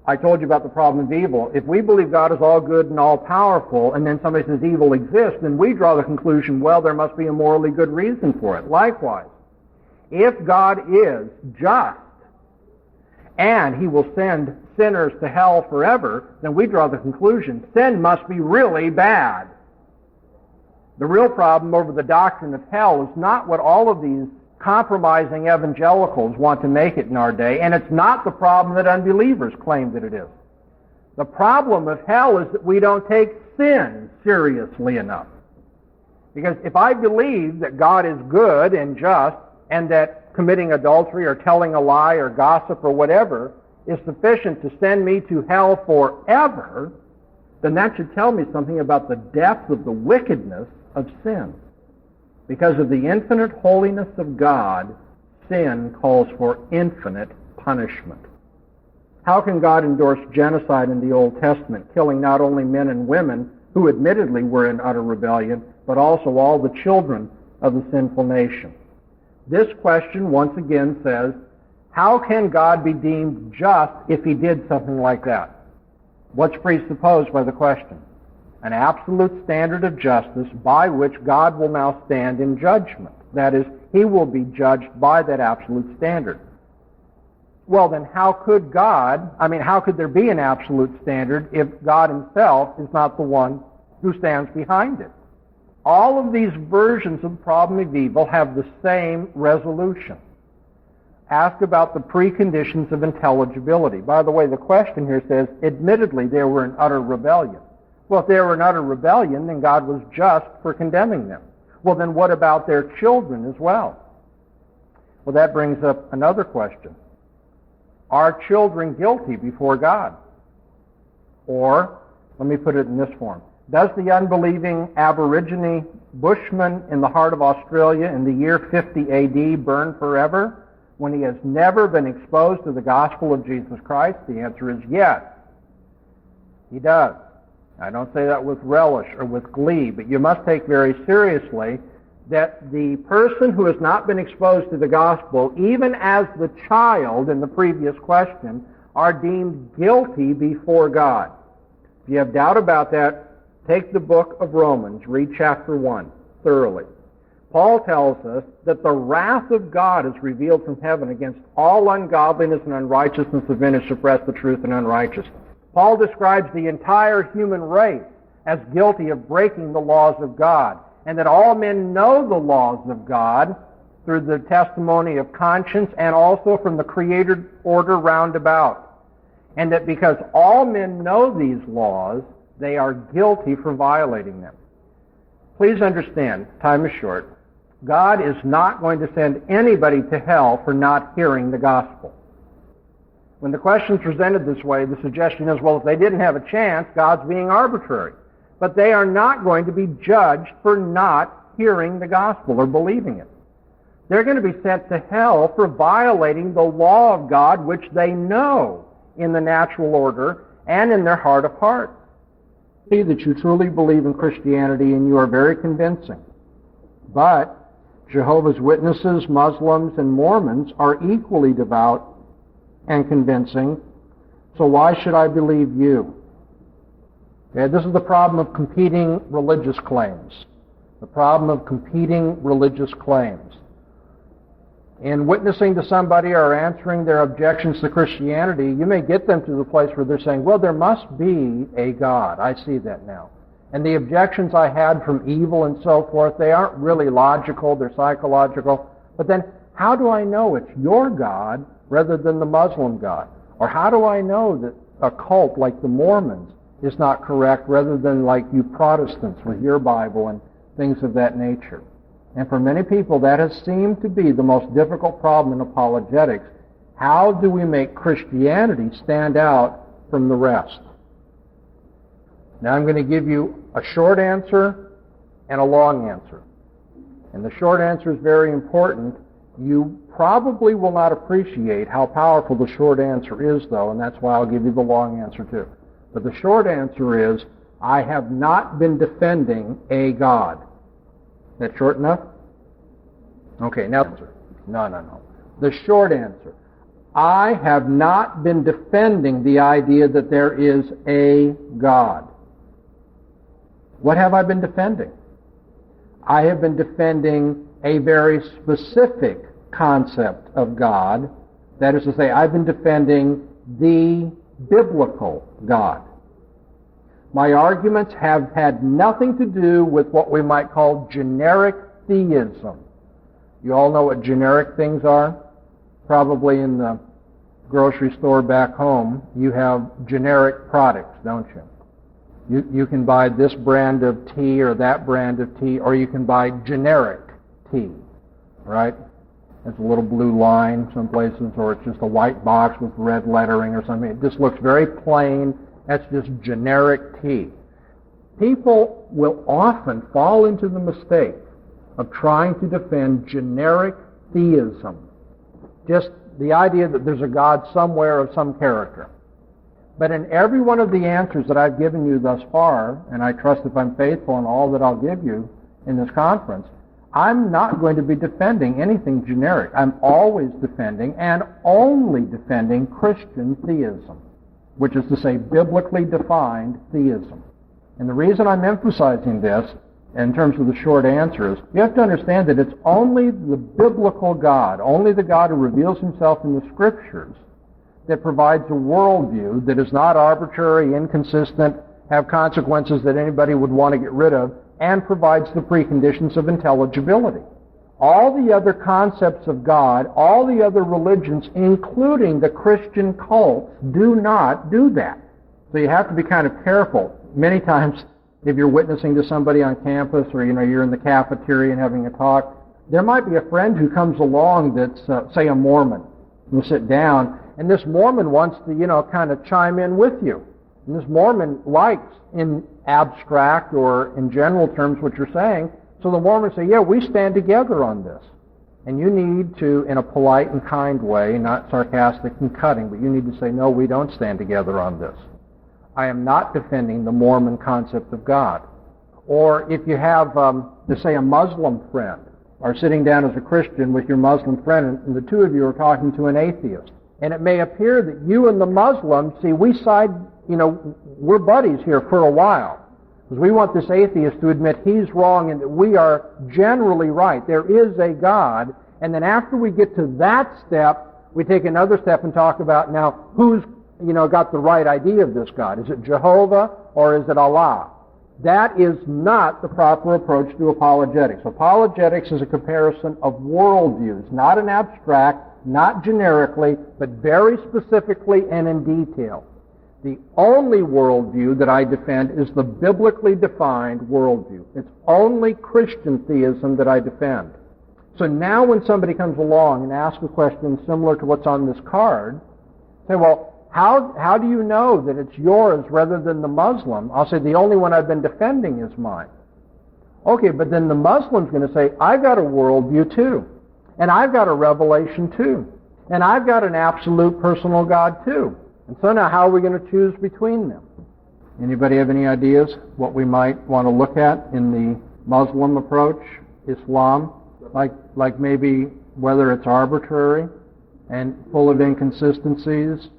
I told you about the problem of evil. If we believe God is all good and all powerful, and then somebody says evil exists, then we draw the conclusion, well, there must be a morally good reason for it. Likewise, if God is just, and he will send sinners to hell forever, then we draw the conclusion, sin must be really bad. The real problem over the doctrine of hell is not what all of these compromising evangelicals want to make it in our day, and it's not the problem that unbelievers claim that it is. The problem of hell is that we don't take sin seriously enough. Because if I believe that God is good and just, and that committing adultery or telling a lie or gossip or whatever is sufficient to send me to hell forever, then that should tell me something about the depth of the wickedness of sin. Because of the infinite holiness of God, sin calls for infinite punishment. How can God endorse genocide in the Old Testament, killing not only men and women who admittedly were in utter rebellion, but also all the children of the sinful nation. This question once again says, how can God be deemed just if he did something like that? What's presupposed by the question? An absolute standard of justice by which God will now stand in judgment. That is, he will be judged by that absolute standard. Well, then how could there be an absolute standard if God himself is not the one who stands behind it? All of these versions of the problem of evil have the same resolution. Ask about the preconditions of intelligibility. By the way, the question here says, admittedly, they were in utter rebellion. Well, if they were in utter rebellion, then God was just for condemning them. Well, then what about their children as well? Well, that brings up another question. Are children guilty before God? Or, let me put it in this form. Does the unbelieving Aborigine bushman in the heart of Australia in the year 50 AD burn forever when he has never been exposed to the gospel of Jesus Christ? The answer is yes. He does. I don't say that with relish or with glee, but you must take very seriously that the person who has not been exposed to the gospel, even as the child in the previous question, are deemed guilty before God. If you have doubt about that, take the book of Romans, read chapter 1 thoroughly. Paul tells us that the wrath of God is revealed from heaven against all ungodliness and unrighteousness of men who suppress the truth in unrighteousness. Paul describes the entire human race as guilty of breaking the laws of God, and that all men know the laws of God through the testimony of conscience and also from the created order round about. And that because all men know these laws, they are guilty for violating them. Please understand, time is short, God is not going to send anybody to hell for not hearing the gospel. When the question is presented this way, the suggestion is, well, if they didn't have a chance, God's being arbitrary. But they are not going to be judged for not hearing the gospel or believing it. They're going to be sent to hell for violating the law of God, which they know in the natural order and in their heart of hearts. See that you truly believe in Christianity and you are very convincing. But Jehovah's Witnesses, Muslims, and Mormons are equally devout and convincing, so why should I believe you? Okay, this is the problem of competing religious claims. The problem of competing religious claims. In witnessing to somebody or answering their objections to Christianity, you may get them to the place where they're saying, well, there must be a God. I see that now. And the objections I had from evil and so forth, they aren't really logical, they're psychological. But then, how do I know it's your God rather than the Muslim God? Or how do I know that a cult like the Mormons is not correct rather than like you Protestants with your Bible and things of that nature? And for many people, that has seemed to be the most difficult problem in apologetics. How do we make Christianity stand out from the rest? Now I'm going to give you a short answer and a long answer. And the short answer is very important. You probably will not appreciate how powerful the short answer is, though, and that's why I'll give you the long answer, too. But the short answer is, I have not been defending a God. Is that short enough? Okay, now, no. The short answer, I have not been defending the idea that there is a God. What have I been defending? I have been defending a very specific concept of God. That is to say, I've been defending the biblical God. My arguments have had nothing to do with what we might call generic theism. You all know what generic things are? Probably in the grocery store back home, you have generic products, don't you? You can buy this brand of tea or that brand of tea, or you can buy generic tea, right? It's a little blue line some places, or it's just a white box with red lettering or something. It just looks very plain. That's just generic tea. People will often fall into the mistake of trying to defend generic theism. Just the idea that there's a God somewhere of some character. But in every one of the answers that I've given you thus far, and I trust if I'm faithful in all that I'll give you in this conference, I'm not going to be defending anything generic. I'm always defending and only defending Christian theism, which is to say biblically defined theism. And the reason I'm emphasizing this in terms of the short answer is you have to understand that it's only the biblical God, only the God who reveals himself in the Scriptures, that provides a worldview that is not arbitrary, inconsistent, have consequences that anybody would want to get rid of, and provides the preconditions of intelligibility. All the other concepts of God, all the other religions, including the Christian cults, do not do that. So you have to be kind of careful. Many times, if you're witnessing to somebody on campus or you're in the cafeteria and having a talk, there might be a friend who comes along that's, say, a Mormon. You'll sit down, and this Mormon wants to, kind of chime in with you. And this Mormon likes, in abstract or in general terms, what you're saying. So the Mormons say, yeah, we stand together on this. And you need to, in a polite and kind way, not sarcastic and cutting, but you need to say, no, we don't stand together on this. I am not defending the Mormon concept of God. Or if you have, say, a Muslim friend, or sitting down as a Christian with your Muslim friend, and the two of you are talking to an atheist, and it may appear that you and the Muslim, see, we side, we're buddies here for a while, because we want this atheist to admit he's wrong and that we are generally right. There is a God, and then after we get to that step, we take another step and talk about now who's got the right idea of this God. Is it Jehovah or is it Allah? That is not the proper approach to apologetics. Apologetics is a comparison of worldviews, not an abstract, not generically, but very specifically and in detail. The only worldview that I defend is the biblically defined worldview. It's only Christian theism that I defend. So now when somebody comes along and asks a question similar to what's on this card, say, well, how do you know that it's yours rather than the Muslim? I'll say, the only one I've been defending is mine. Okay, but then the Muslim's going to say, I've got a worldview too. And I've got a revelation too. And I've got an absolute personal God too. And so now how are we going to choose between them? Anybody have any ideas what we might want to look at in the Muslim approach, Islam? Like maybe whether it's arbitrary and full of inconsistencies,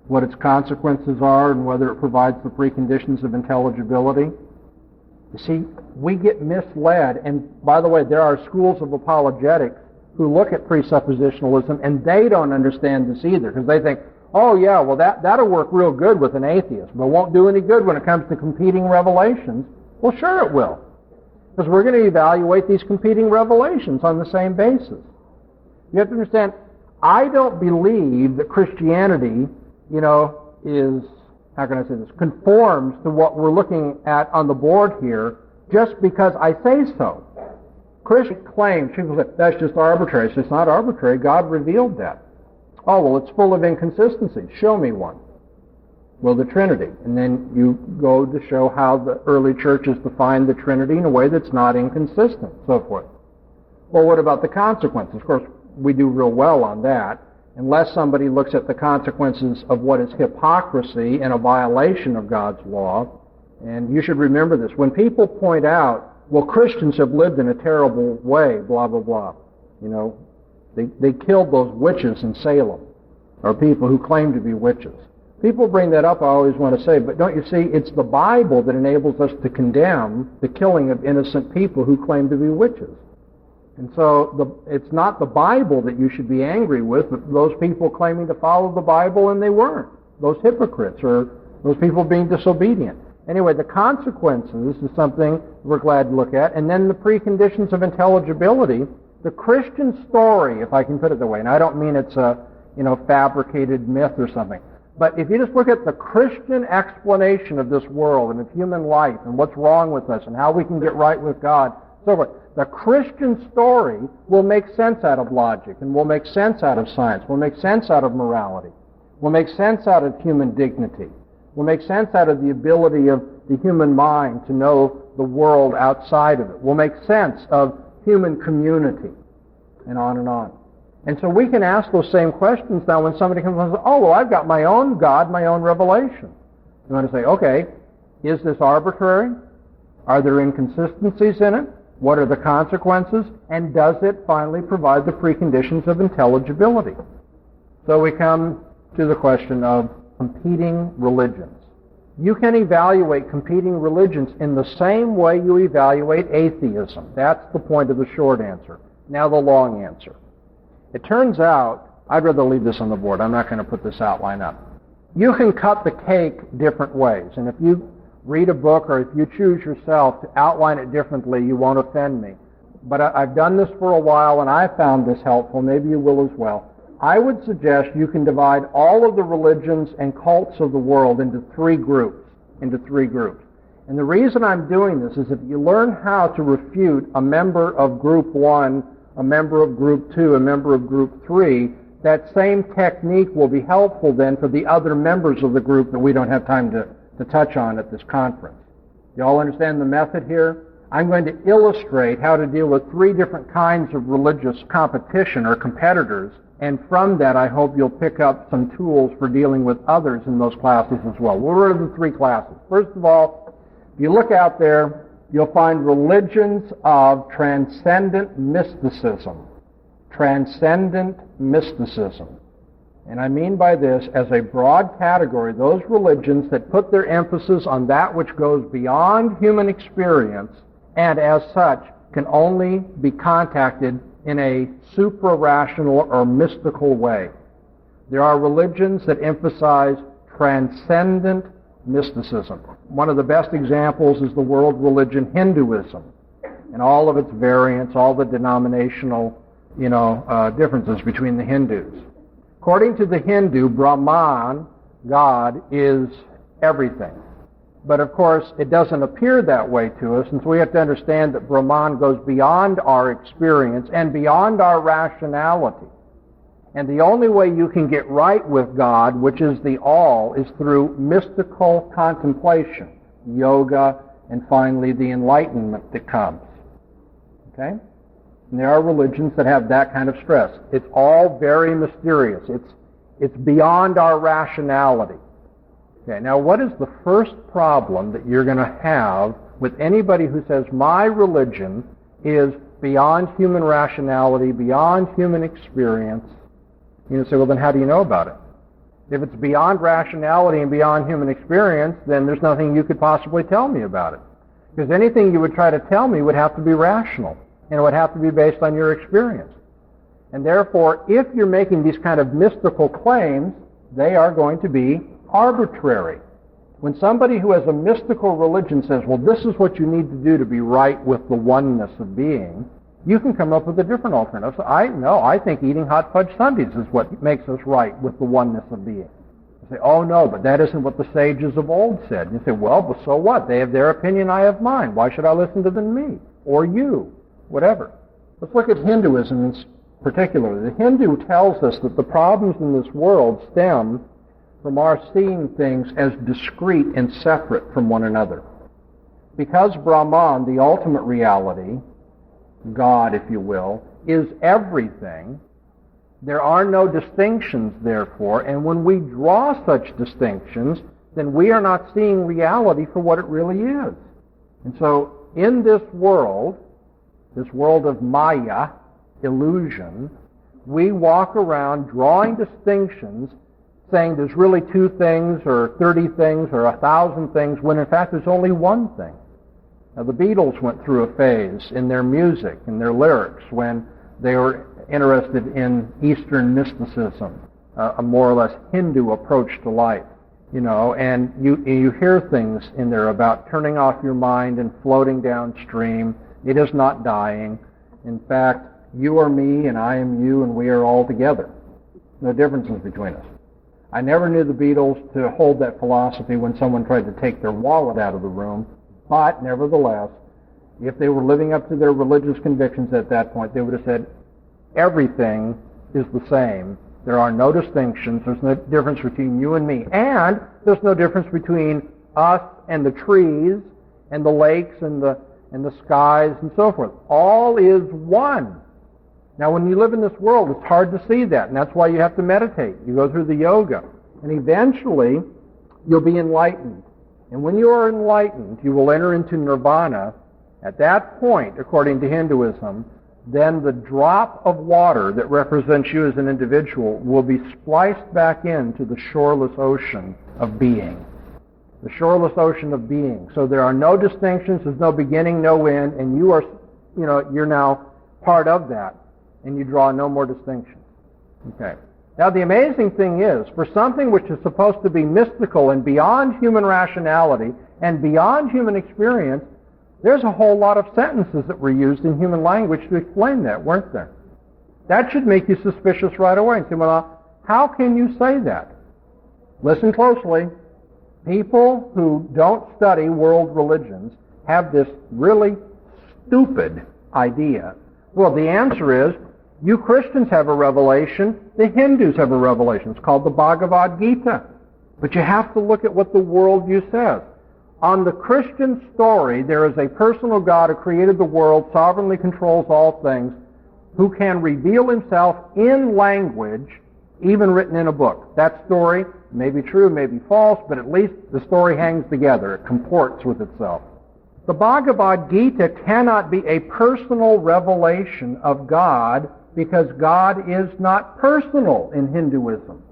what its consequences are, and whether it provides the preconditions of intelligibility. You see, we get misled, and by the way, there are schools of apologetics who look at presuppositionalism, and they don't understand this either, because they think, oh yeah, well that'll work real good with an atheist, but won't do any good when it comes to competing revelations. Well, sure it will, because we're going to evaluate these competing revelations on the same basis. You have to understand, I don't believe that Christianity is, how can I say this, conforms to what we're looking at on the board here just because I say so. Christian claims, people say, that's just arbitrary. So it's not arbitrary. God revealed that. Oh, well, it's full of inconsistencies. Show me one. Well, the Trinity. And then you go to show how the early churches defined the Trinity in a way that's not inconsistent, so forth. Well, what about the consequences? Of course, we do real well on that. Unless somebody looks at the consequences of what is hypocrisy and a violation of God's law. And you should remember this. When people point out, well, Christians have lived in a terrible way, blah, blah, blah. They killed those witches in Salem, or people who claim to be witches. People bring that up, I always want to say, but don't you see, it's the Bible that enables us to condemn the killing of innocent people who claim to be witches. And so it's not the Bible that you should be angry with, but those people claiming to follow the Bible and they weren't. Those hypocrites or those people being disobedient. Anyway, the consequences is something we're glad to look at. And then the preconditions of intelligibility. The Christian story, if I can put it that way, and I don't mean it's a fabricated myth or something, but if you just look at the Christian explanation of this world and of human life and what's wrong with us and how we can get right with God, so forth, the Christian story will make sense out of logic, and will make sense out of science, will make sense out of morality, will make sense out of human dignity, will make sense out of the ability of the human mind to know the world outside of it, will make sense of human community, and on and on. And so we can ask those same questions now when somebody comes and says, oh, well, I've got my own God, my own revelation. You want to say, okay, is this arbitrary? Are there inconsistencies in it? What are the consequences? And does it finally provide the preconditions of intelligibility? So we come to the question of competing religions. You can evaluate competing religions in the same way you evaluate atheism. That's the point of the short answer. Now the long answer. It turns out, I'd rather leave this on the board. I'm not going to put this outline up. You can cut the cake different ways. And if you read a book or if you choose yourself to outline it differently, you won't offend me. But I've done this for a while and I found this helpful. Maybe you will as well. I would suggest you can divide all of the religions and cults of the world into three groups. And the reason I'm doing this is if you learn how to refute a member of group 1, a member of group 2, a member of group 3, that same technique will be helpful then for the other members of the group that we don't have time to touch on at this conference. You all understand the method here? I'm going to illustrate how to deal with three different kinds of religious competition or competitors, and from that I hope you'll pick up some tools for dealing with others in those classes as well. What are the three classes? First of all, if you look out there, you'll find religions of transcendent mysticism. Transcendent mysticism. And I mean by this, as a broad category, those religions that put their emphasis on that which goes beyond human experience and as such can only be contacted in a supra-rational or mystical way. There are religions that emphasize transcendent mysticism. One of the best examples is the world religion Hinduism and all of its variants, all the denominational differences between the Hindus. According to the Hindu, Brahman, God, is everything. But of course, it doesn't appear that way to us, and so we have to understand that Brahman goes beyond our experience and beyond our rationality. And the only way you can get right with God, which is the all, is through mystical contemplation, yoga, and finally the enlightenment that comes. Okay? And there are religions that have that kind of stress. It's all very mysterious. It's beyond our rationality. Okay, now what is the first problem that you're going to have with anybody who says, my religion is beyond human rationality, beyond human experience? You say, well, then how do you know about it? If it's beyond rationality and beyond human experience, then there's nothing you could possibly tell me about it. Because anything you would try to tell me would have to be rational, and it would have to be based on your experience. And therefore, if you're making these kind of mystical claims, they are going to be arbitrary. When somebody who has a mystical religion says, well, this is what you need to do to be right with the oneness of being, you can come up with a different alternative. So I think eating hot fudge sundaes is what makes us right with the oneness of being. You say, oh no, but that isn't what the sages of old said. You say, well, but so what? They have their opinion, I have mine. Why should I listen to them, me? Or you? Whatever. Let's look at Hinduism in particular. The Hindu tells us that the problems in this world stem from our seeing things as discrete and separate from one another. Because Brahman, the ultimate reality, God, if you will, is everything, there are no distinctions, therefore, and when we draw such distinctions, then we are not seeing reality for what it really is. And so, in this world of Maya, illusion, we walk around drawing distinctions, saying there's really 2 things or 30 things or 1,000 things, when in fact there's only one thing. Now, the Beatles went through a phase in their music, in their lyrics, when they were interested in Eastern mysticism, a more or less Hindu approach to life, and you hear things in there about turning off your mind and floating downstream. It is not dying. In fact, you are me and I am you and we are all together. No differences between us. I never knew the Beatles to hold that philosophy when someone tried to take their wallet out of the room, but nevertheless, if they were living up to their religious convictions at that point, they would have said, everything is the same. There are no distinctions. There's no difference between you and me. And there's no difference between us and the trees and the lakes and the skies and so forth. All is one. Now, when you live in this world, it's hard to see that, and that's why you have to meditate. You go through the yoga, and eventually you'll be enlightened. And when you are enlightened, you will enter into nirvana. At that point, according to Hinduism, then the drop of water that represents you as an individual will be spliced back into the shoreless ocean of being. The shoreless ocean of being. So there are no distinctions, there's no beginning, no end, and you are, you're now part of that, and you draw no more distinctions. Okay. Now the amazing thing is, for something which is supposed to be mystical and beyond human rationality and beyond human experience, there's a whole lot of sentences that were used in human language to explain that, weren't there? That should make you suspicious right away and say, well, how can you say that? Listen closely. People who don't study world religions have this really stupid idea. Well, the answer is, you Christians have a revelation, the Hindus have a revelation. It's called the Bhagavad Gita. But you have to look at what the worldview says. On the Christian story, there is a personal God who created the world, sovereignly controls all things, who can reveal himself in language, even written in a book. That story may be true, may be false, but at least the story hangs together. It comports with itself. The Bhagavad Gita cannot be a personal revelation of God because God is not personal in Hinduism.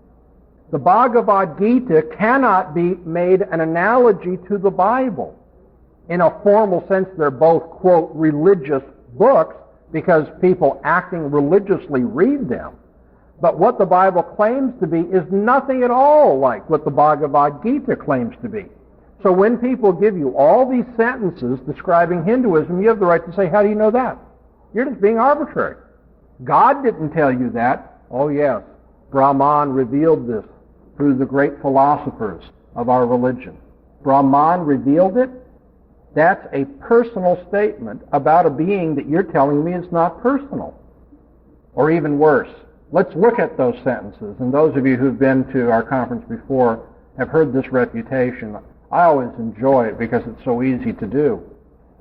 The Bhagavad Gita cannot be made an analogy to the Bible. In a formal sense, they're both, quote, religious books because people acting religiously read them. But what the Bible claims to be is nothing at all like what the Bhagavad Gita claims to be. So when people give you all these sentences describing Hinduism, you have the right to say, how do you know that? You're just being arbitrary. God didn't tell you that. Oh yes, Brahman revealed this through the great philosophers of our religion. Brahman revealed it. That's a personal statement about a being that you're telling me is not personal. Or even worse, let's look at those sentences. And those of you who've been to our conference before have heard this refutation. I always enjoy it because it's so easy to do.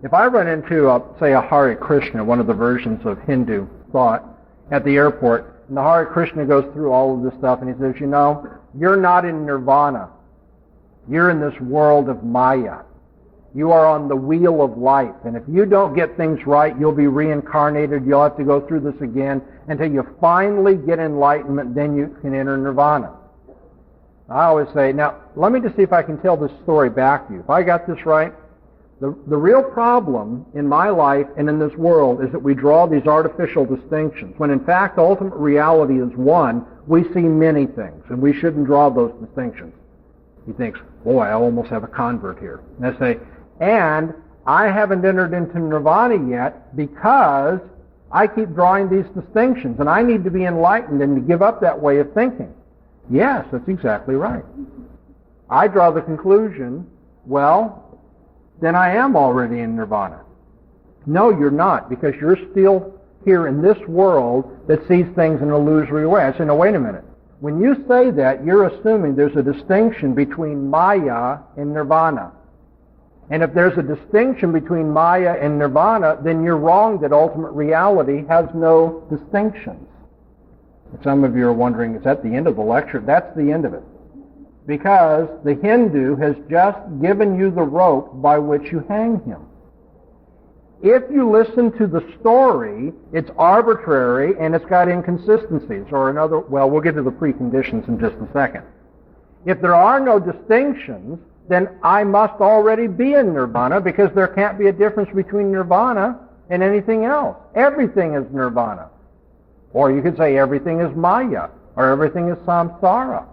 If I run into, say, a Hare Krishna, one of the versions of Hindu thought, at the airport, and the Hare Krishna goes through all of this stuff, and he says, you're not in nirvana. You're in this world of Maya. You are on the wheel of life, and if you don't get things right, you'll be reincarnated. You'll have to go through this again until you finally get enlightenment, then you can enter nirvana. I always say, now, let me just see if I can tell this story back to you. If I got this right, the real problem in my life and in this world is that we draw these artificial distinctions, when in fact ultimate reality is one. We see many things, and we shouldn't draw those distinctions. He thinks, boy, I almost have a convert here. And I say, and I haven't entered into nirvana yet because I keep drawing these distinctions, and I need to be enlightened and to give up that way of thinking. Yes, that's exactly right. I draw the conclusion, well, then I am already in nirvana. No, you're not, because you're still here in this world that sees things in an illusory way. I say, no, wait a minute. When you say that, you're assuming there's a distinction between Maya and nirvana. And if there's a distinction between Maya and nirvana, then you're wrong that ultimate reality has no distinctions. Some of you are wondering, is that the end of the lecture? That's the end of it. Because the Hindu has just given you the rope by which you hang him. If you listen to the story, it's arbitrary and it's got inconsistencies, or another, well, we'll get to the preconditions in just a second. If there are no distinctions, then I must already be in nirvana, because there can't be a difference between nirvana and anything else. Everything is nirvana. Or you could say everything is Maya, or everything is samsara.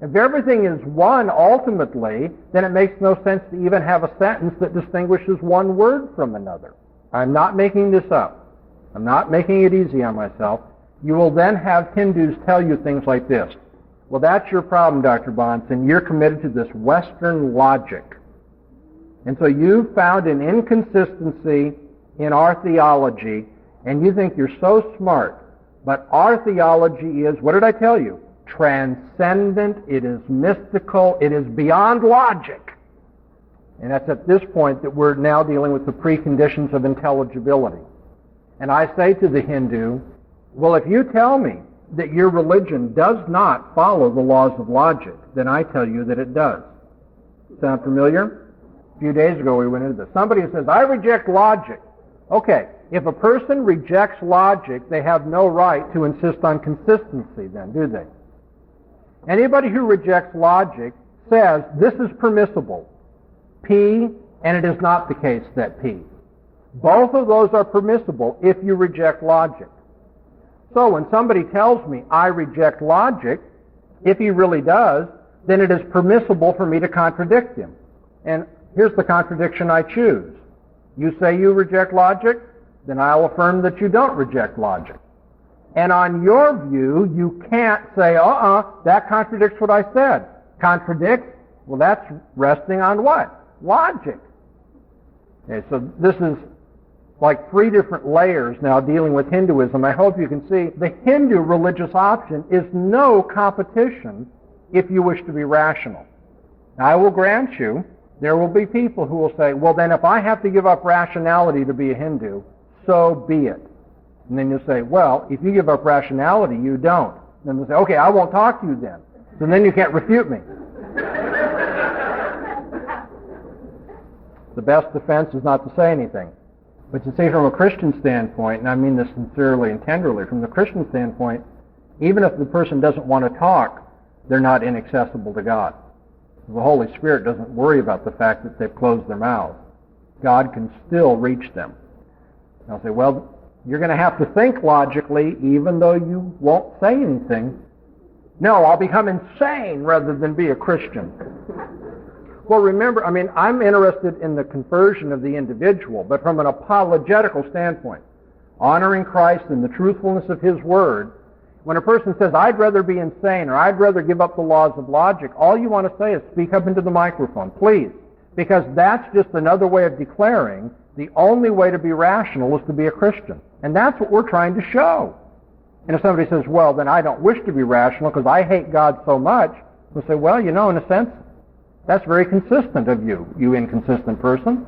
If everything is one ultimately, then it makes no sense to even have a sentence that distinguishes one word from another. I'm not making this up. I'm not making it easy on myself. You will then have Hindus tell you things like this. Well, that's your problem, Dr. Bonson. You're committed to this Western logic. And so you found an inconsistency in our theology, and you think you're so smart. But our theology is, what did I tell you? Transcendent, it is mystical, it is beyond logic. And that's at this point that we're now dealing with the preconditions of intelligibility. And I say to the Hindu, Well, if you tell me that your religion does not follow the laws of logic, then I tell you that it does. Sound familiar? A few days ago we went into this. Somebody says, I reject logic. Okay, if a person rejects logic, they have no right to insist on consistency then, do they? Anybody who rejects logic says this is permissible, P, and it is not the case that P. Both of those are permissible if you reject logic. So when somebody tells me I reject logic, if he really does, then it is permissible for me to contradict him. And here's the contradiction I choose. You say you reject logic, then I'll affirm that you don't reject logic. And on your view, you can't say, that contradicts what I said. Contradicts? Well, that's resting on what? Logic. Okay, so this is like 3 different layers now dealing with Hinduism. I hope you can see the Hindu religious option is no competition if you wish to be rational. Now, I will grant you, there will be people who will say, well, then if I have to give up rationality to be a Hindu, so be it. And then you'll say, well, if you give up rationality, you don't. Then they'll say, okay, I won't talk to you then. So then you can't refute me. The best defense is not to say anything. But you see, from a Christian standpoint, and I mean this sincerely and tenderly, from the Christian standpoint, even if the person doesn't want to talk, they're not inaccessible to God. The Holy Spirit doesn't worry about the fact that they've closed their mouth. God can still reach them. And I'll say, well, you're going to have to think logically even though you won't say anything. No, I'll become insane rather than be a Christian. Well, remember, I'm interested in the conversion of the individual, but from an apologetical standpoint, honoring Christ and the truthfulness of His Word, when a person says, I'd rather be insane or I'd rather give up the laws of logic, all you want to say is speak up into the microphone, please. Because that's just another way of declaring the only way to be rational is to be a Christian. And that's what we're trying to show. And if somebody says, well, then I don't wish to be rational because I hate God so much, we'll say, well, in a sense, that's very consistent of you, you inconsistent person.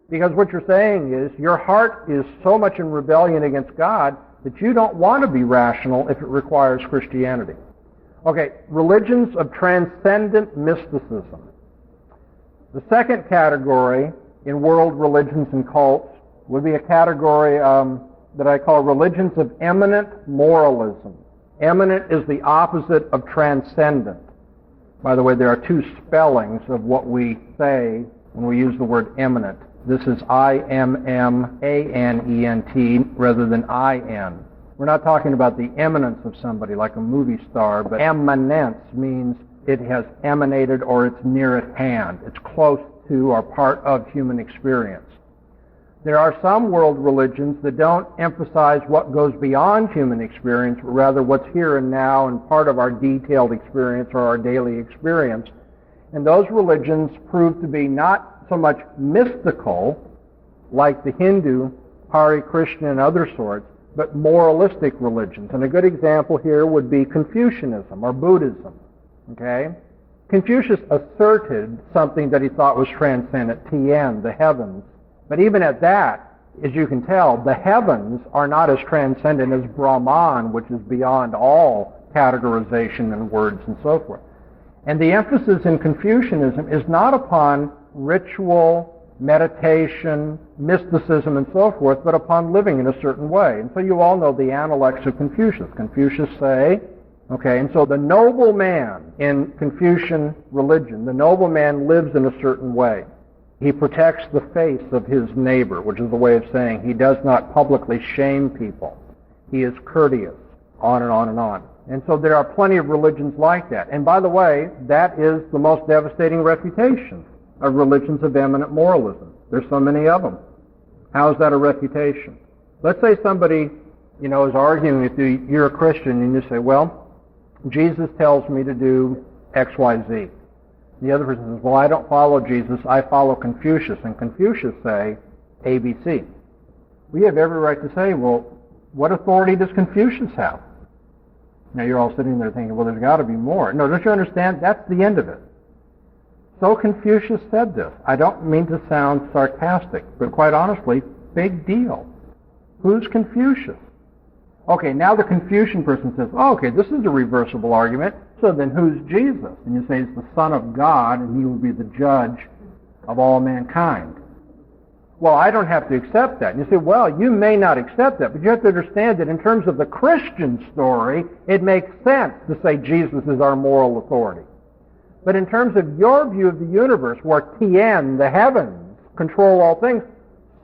Because what you're saying is your heart is so much in rebellion against God that you don't want to be rational if it requires Christianity. Okay, religions of transcendent mysticism. The second category in world religions and cults would be a category that I call religions of eminent moralism. Eminent is the opposite of transcendent. By the way, there are 2 spellings of what we say when we use the word eminent. This is I-M-M-A-N-E-N-T rather than I-N. We're not talking about the eminence of somebody like a movie star, but eminence means it has emanated or it's near at hand. It's close to or part of human experience. There are some world religions that don't emphasize what goes beyond human experience, but rather what's here and now and part of our detailed experience or our daily experience. And those religions prove to be not so much mystical, like the Hindu, Hare Krishna, and other sorts, but moralistic religions. And a good example here would be Confucianism or Buddhism. Okay? Confucius asserted something that he thought was transcendent, Tien, the heavens. But even at that, as you can tell, the heavens are not as transcendent as Brahman, which is beyond all categorization and words and so forth. And the emphasis in Confucianism is not upon ritual, meditation, mysticism, and so forth, but upon living in a certain way. And so you all know the analects of Confucius. Confucius say, okay, and so the noble man in Confucian religion, the noble man lives in a certain way. He protects the face of his neighbor, which is the way of saying he does not publicly shame people. He is courteous, on and on and on. And so there are plenty of religions like that. And by the way, that is the most devastating refutation of religions of eminent moralism. There's so many of them. How is that a refutation? Let's say somebody, is arguing with you, you're a Christian, and you say, well, Jesus tells me to do X, Y, Z. The other person says, well, I don't follow Jesus, I follow Confucius. And Confucius say, A, B, C. We have every right to say, well, what authority does Confucius have? Now you're all sitting there thinking, well, there's got to be more. No, don't you understand? That's the end of it. So Confucius said this. I don't mean to sound sarcastic, but quite honestly, big deal. Who's Confucius? Okay, now the Confucian person says, oh, okay, this is a reversible argument. So then who's Jesus? And you say it's the Son of God, and he will be the judge of all mankind. Well, I don't have to accept that. And you say, well, you may not accept that, but you have to understand that in terms of the Christian story, it makes sense to say Jesus is our moral authority. But in terms of your view of the universe, where Tien, the heavens, control all things,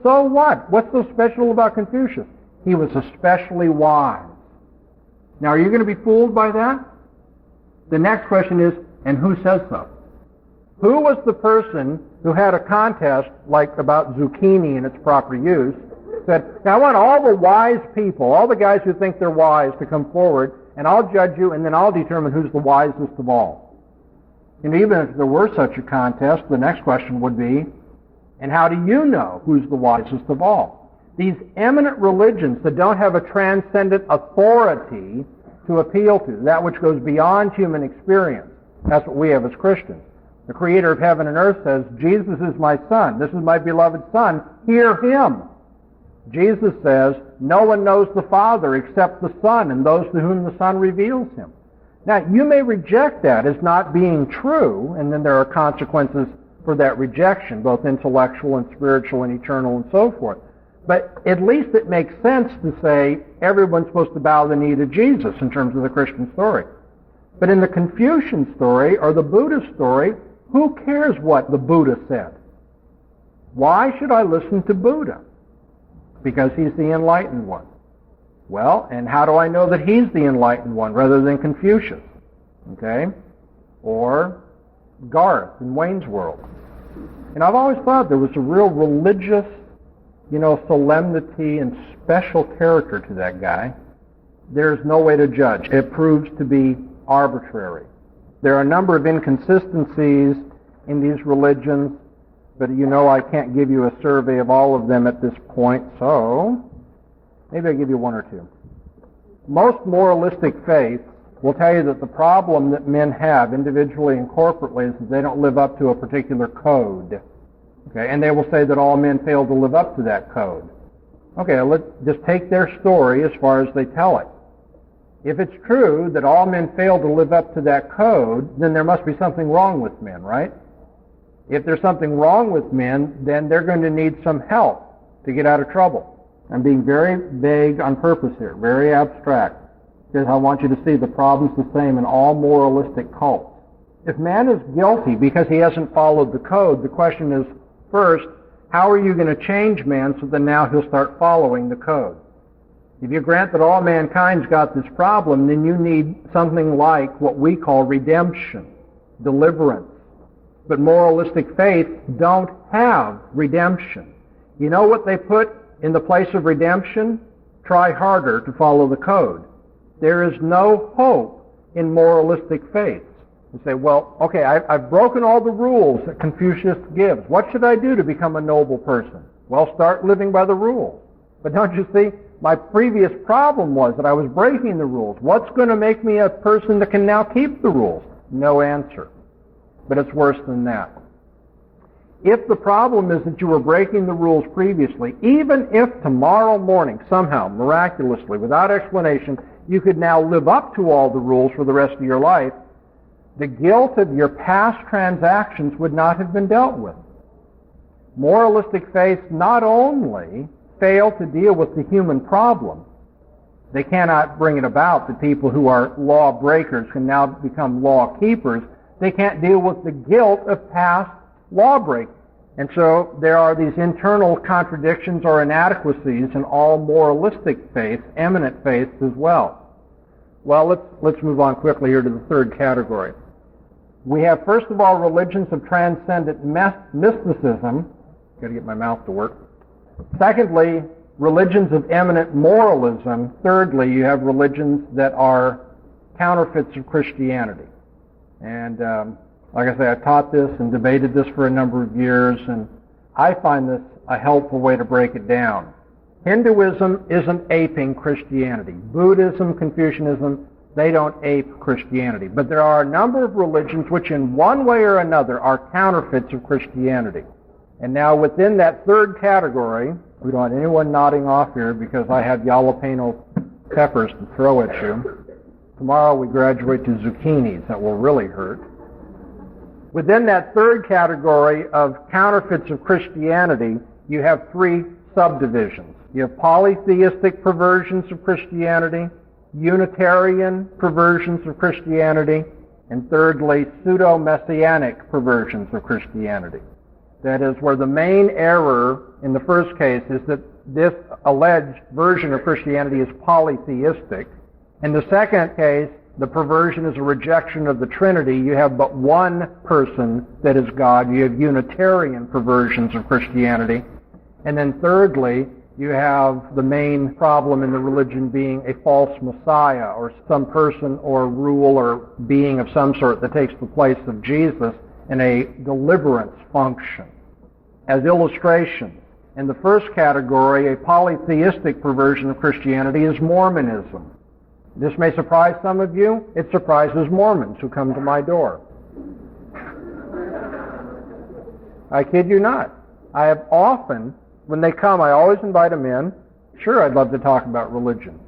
so what? What's so special about Confucius? He was especially wise. Now, are you going to be fooled by that? The next question is, and who says so? Who was the person who had a contest, like about zucchini and its proper use, said, now I want all the wise people, all the guys who think they're wise to come forward, and I'll judge you, and then I'll determine who's the wisest of all. And even if there were such a contest, the next question would be, and how do you know who's the wisest of all? These eminent religions that don't have a transcendent authority to appeal to, that which goes beyond human experience. That's what we have as Christians. The Creator of heaven and earth says, Jesus is my Son. This is my beloved Son. Hear him. Jesus says, no one knows the Father except the Son and those to whom the Son reveals him. Now, you may reject that as not being true, and then there are consequences for that rejection, both intellectual and spiritual and eternal and so forth. But at least it makes sense to say everyone's supposed to bow the knee to Jesus in terms of the Christian story. But in the Confucian story or the Buddhist story, who cares what the Buddha said? Why should I listen to Buddha? Because he's the enlightened one. Well, and how do I know that he's the enlightened one rather than Confucius? Okay? Or Garth in Wayne's World. And I've always thought there was a real religious, solemnity and special character to that guy. There's no way to judge. It proves to be arbitrary. There are a number of inconsistencies in these religions, but I can't give you a survey of all of them at this point, so maybe I'll give you one or two. Most moralistic faiths will tell you that the problem that men have individually and corporately is that they don't live up to a particular code. Okay, and they will say that all men fail to live up to that code. Okay, let's just take their story as far as they tell it. If it's true that all men fail to live up to that code, then there must be something wrong with men, right? If there's something wrong with men, then they're going to need some help to get out of trouble. I'm being very vague on purpose here, very abstract, because I want you to see the problem's the same in all moralistic cults. If man is guilty because he hasn't followed the code, the question is, first, how are you going to change man so that now he'll start following the code? If you grant that all mankind's got this problem, then you need something like what we call redemption, deliverance. But moralistic faith don't have redemption. You know what they put in the place of redemption? Try harder to follow the code. There is no hope in moralistic faith. You say, well, okay, I've broken all the rules that Confucius gives. What should I do to become a noble person? Well, start living by the rules. But don't you see, my previous problem was that I was breaking the rules. What's going to make me a person that can now keep the rules? No answer. But it's worse than that. If the problem is that you were breaking the rules previously, even if tomorrow morning, somehow, miraculously, without explanation, you could now live up to all the rules for the rest of your life, the guilt of your past transactions would not have been dealt with. Moralistic faiths not only fail to deal with the human problem, they cannot bring it about that people who are law breakers can now become law keepers. They can't deal with the guilt of past law breaking. And so there are these internal contradictions or inadequacies in all moralistic faiths, eminent faiths as well. Well, let's move on quickly here to the third category. We have, first of all, religions of transcendent mysticism. Got to get my mouth to work. Secondly, religions of eminent moralism. Thirdly, you have religions that are counterfeits of Christianity. And like I say, I taught this and debated this for a number of years, and I find this a helpful way to break it down. Hinduism isn't aping Christianity. Buddhism, Confucianism, they don't ape Christianity. But there are a number of religions which in one way or another are counterfeits of Christianity. And now within that third category, we don't want anyone nodding off here because I have jalapeno peppers to throw at you. Tomorrow we graduate to zucchinis. That will really hurt. Within that third category of counterfeits of Christianity, you have three subdivisions. You have polytheistic perversions of Christianity, Unitarian perversions of Christianity, and thirdly, pseudo-Messianic perversions of Christianity. That is, where the main error in the first case is that this alleged version of Christianity is polytheistic. In the second case, the perversion is a rejection of the Trinity. You have but one person that is God. You have Unitarian perversions of Christianity. And then thirdly, you have the main problem in the religion being a false Messiah or some person or rule or being of some sort that takes the place of Jesus in a deliverance function. As illustration, in the first category, a polytheistic perversion of Christianity is Mormonism. This may surprise some of you. It surprises Mormons who come to my door. I kid you not. I have often, when they come, I always invite them in. Sure, I'd love to talk about religion.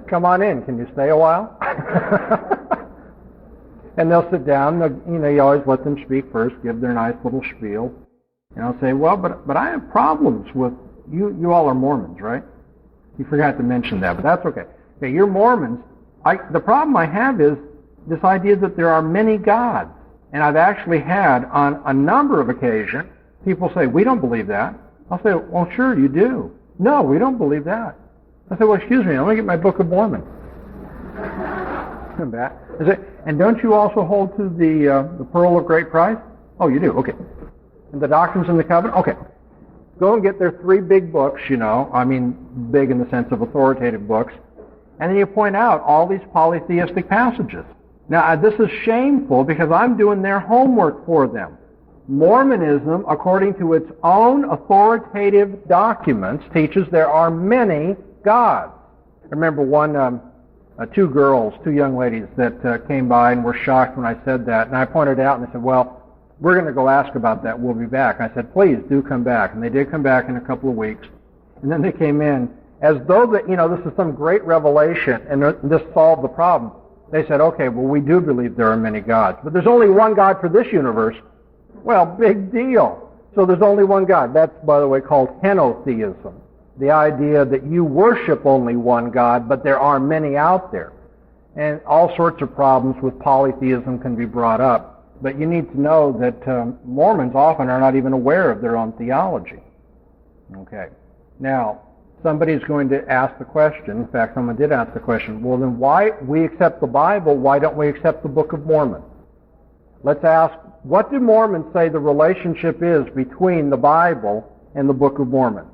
Come on in. Can you stay a while? And they'll sit down. You always let them speak first, give their nice little spiel. And I'll say, well, but I have problems with, you all are Mormons, right? You forgot to mention that, but that's okay. Okay, you're Mormons. The problem I have is this idea that there are many gods. And I've actually had, on a number of occasions, people say, we don't believe that. I'll say, well, sure, you do. No, we don't believe that. I say, well, excuse me, let me get my Book of Mormon. Come back. I say, and don't you also hold to the Pearl of Great Price? Oh, you do? Okay. And the Doctrines and the Covenant? Okay. Go and get their three big books, big in the sense of authoritative books, and then you point out all these polytheistic passages. Now, this is shameful because I'm doing their homework for them. Mormonism, according to its own authoritative documents, teaches there are many gods. I remember two young ladies that came by and were shocked when I said that, and I pointed out and they said, well, we're going to go ask about that. We'll be back. I said, please do come back. And they did come back in a couple of weeks. And then they came in as though that, this is some great revelation and this solved the problem. They said, okay, well, we do believe there are many gods, but there's only one God for this universe. Well, big deal. So there's only one God. That's, by the way, called henotheism. The idea that you worship only one God, but there are many out there. And all sorts of problems with polytheism can be brought up. But you need to know that Mormons often are not even aware of their own theology. Okay. Now, somebody's going to ask the question, in fact, someone did ask the question, well then why we accept the Bible, why don't we accept the Book of Mormon? Let's ask, what do Mormons say the relationship is between the Bible and the Book of Mormon?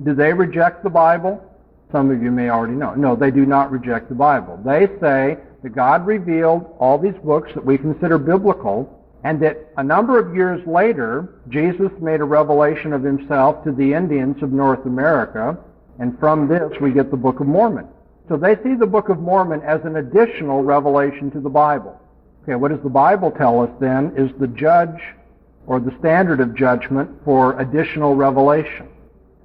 Do they reject the Bible? Some of you may already know. No, they do not reject the Bible. They say that God revealed all these books that we consider biblical, and that a number of years later, Jesus made a revelation of himself to the Indians of North America, and from this we get the Book of Mormon. So they see the Book of Mormon as an additional revelation to the Bible. Okay, what does the Bible tell us then is the judge or the standard of judgment for additional revelation.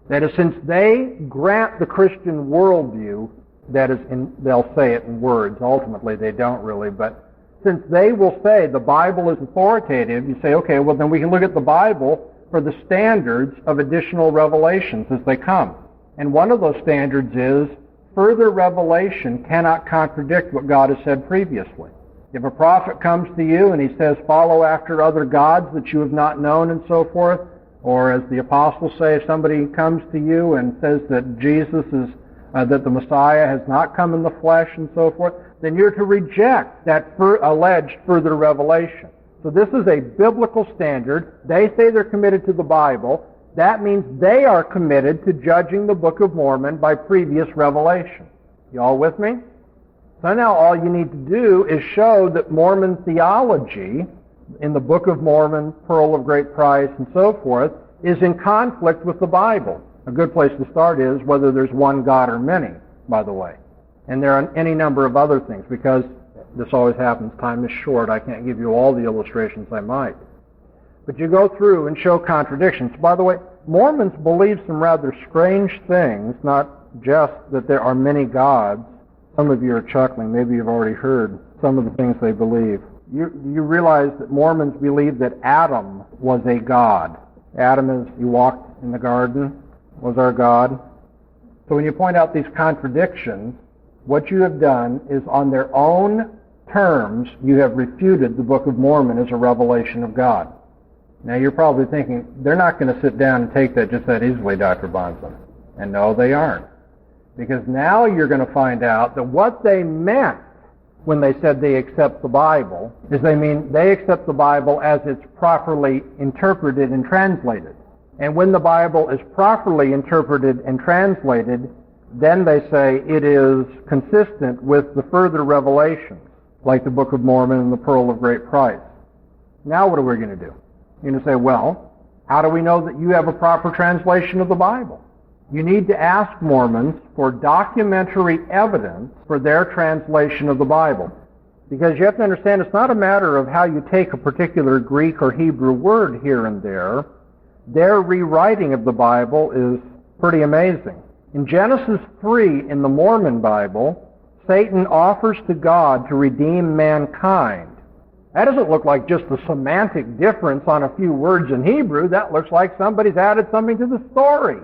That is, since they grant the Christian worldview, that is, they'll say it in words, ultimately they don't really, but since they will say the Bible is authoritative, you say, okay, well then we can look at the Bible for the standards of additional revelations as they come. And one of those standards is further revelation cannot contradict what God has said previously. If a prophet comes to you and he says, follow after other gods that you have not known and so forth, or as the apostles say, if somebody comes to you and says that Jesus is, that the Messiah has not come in the flesh and so forth, then you're to reject that alleged further revelation. So this is a biblical standard. They say they're committed to the Bible. That means they are committed to judging the Book of Mormon by previous revelation. You all with me? So now all you need to do is show that Mormon theology in the Book of Mormon, Pearl of Great Price, and so forth, is in conflict with the Bible. A good place to start is whether there's one God or many, by the way. And there are any number of other things, because this always happens. Time is short. I can't give you all the illustrations I might. But you go through and show contradictions. By the way, Mormons believe some rather strange things, not just that there are many gods. Some of you are chuckling. Maybe you've already heard some of the things they believe. You realize that Mormons believe that Adam was a god. Adam, as he walked in the garden, was our God. So when you point out these contradictions, what you have done is on their own terms, you have refuted the Book of Mormon as a revelation of God. Now you're probably thinking, they're not going to sit down and take that just that easily, Dr. Bonson. And no, they aren't. Because now you're going to find out that what they meant when they said they accept the Bible is they mean they accept the Bible as it's properly interpreted and translated. And when the Bible is properly interpreted and translated, then they say it is consistent with the further revelations, like the Book of Mormon and the Pearl of Great Price. Now what are we going to do? You're going to say, well, how do we know that you have a proper translation of the Bible? You need to ask Mormons for documentary evidence for their translation of the Bible. Because you have to understand, it's not a matter of how you take a particular Greek or Hebrew word here and there. Their rewriting of the Bible is pretty amazing. In Genesis 3 in the Mormon Bible, Satan offers to God to redeem mankind. That doesn't look like just a semantic difference on a few words in Hebrew. That looks like somebody's added something to the story.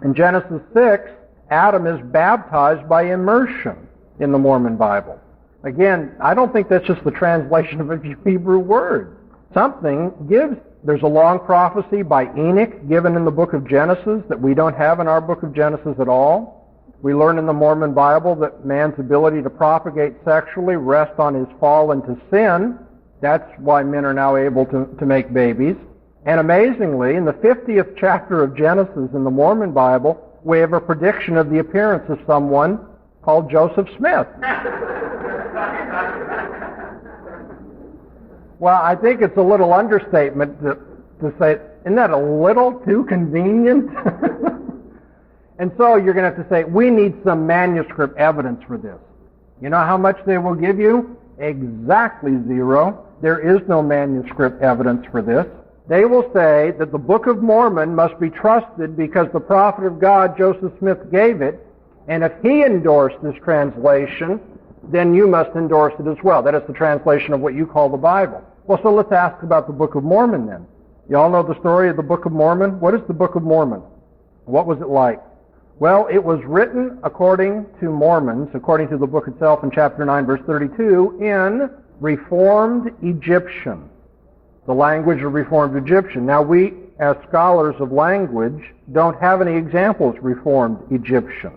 In Genesis 6, Adam is baptized by immersion in the Mormon Bible. Again, I don't think that's just the translation of a few Hebrew words. Something gives. There's a long prophecy by Enoch given in the book of Genesis that we don't have in our book of Genesis at all. We learn in the Mormon Bible that man's ability to propagate sexually rests on his fall into sin. That's why men are now able to make babies. And amazingly, in the 50th chapter of Genesis in the Mormon Bible, we have a prediction of the appearance of someone called Joseph Smith. Well, I think it's a little understatement to say, isn't that a little too convenient? And so you're going to have to say, we need some manuscript evidence for this. You know how much they will give you? Exactly zero. There is no manuscript evidence for this. They will say that the Book of Mormon must be trusted because the prophet of God, Joseph Smith, gave it, and if he endorsed this translation, then you must endorse it as well. That is the translation of what you call the Bible. Well, so let's ask about the Book of Mormon then. You all know the story of the Book of Mormon? What is the Book of Mormon? What was it like? Well, it was written according to Mormons, according to the book itself in chapter 9, verse 32, in Reformed Egyptian, the language of Reformed Egyptian. Now, we, as scholars of language, don't have any examples of Reformed Egyptian.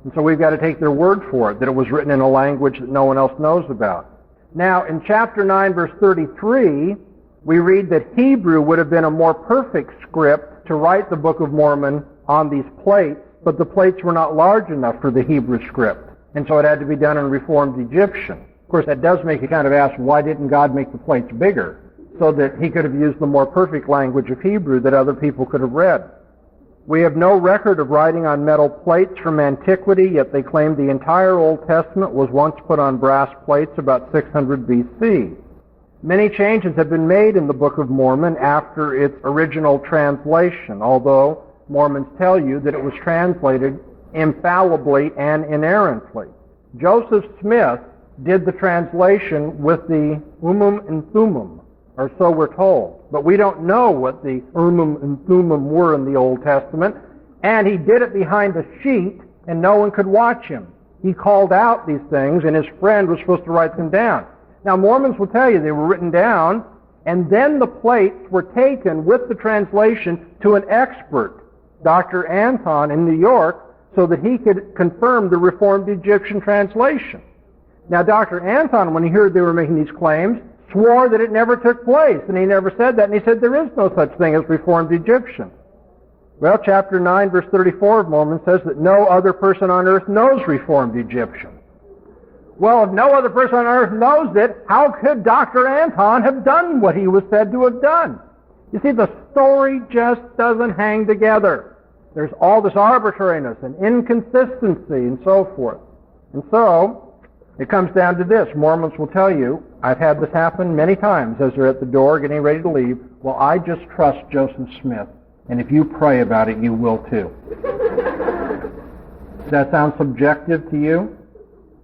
And so we've got to take their word for it, that it was written in a language that no one else knows about. Now, in chapter 9, verse 33, we read that Hebrew would have been a more perfect script to write the Book of Mormon on these plates, but the plates were not large enough for the Hebrew script, and so it had to be done in Reformed Egyptian. Of course, that does make you kind of ask, why didn't God make the plates bigger, so that he could have used the more perfect language of Hebrew that other people could have read? We have no record of writing on metal plates from antiquity, yet they claim the entire Old Testament was once put on brass plates about 600 BC. Many changes have been made in the Book of Mormon after its original translation, although Mormons tell you that it was translated infallibly and inerrantly. Joseph Smith did the translation with the Ummum and Thummim, or so we're told. But we don't know what the Ummum and Thummim were in the Old Testament, and he did it behind a sheet, and no one could watch him. He called out these things, and his friend was supposed to write them down. Now, Mormons will tell you they were written down, and then the plates were taken with the translation to an expert, Dr. Anton in New York, so that he could confirm the Reformed Egyptian translation. Now, Dr. Anton, when he heard they were making these claims, swore that it never took place, and he never said that, and he said there is no such thing as Reformed Egyptian. Well, chapter 9, verse 34 of Mormon says that no other person on earth knows Reformed Egyptian. Well, if no other person on earth knows it, how could Dr. Anton have done what he was said to have done? You see, the story just doesn't hang together. There's all this arbitrariness and inconsistency and so forth. And so, it comes down to this. Mormons will tell you, I've had this happen many times as they're at the door getting ready to leave. Well, I just trust Joseph Smith. And if you pray about it, you will too. Does that sound subjective to you?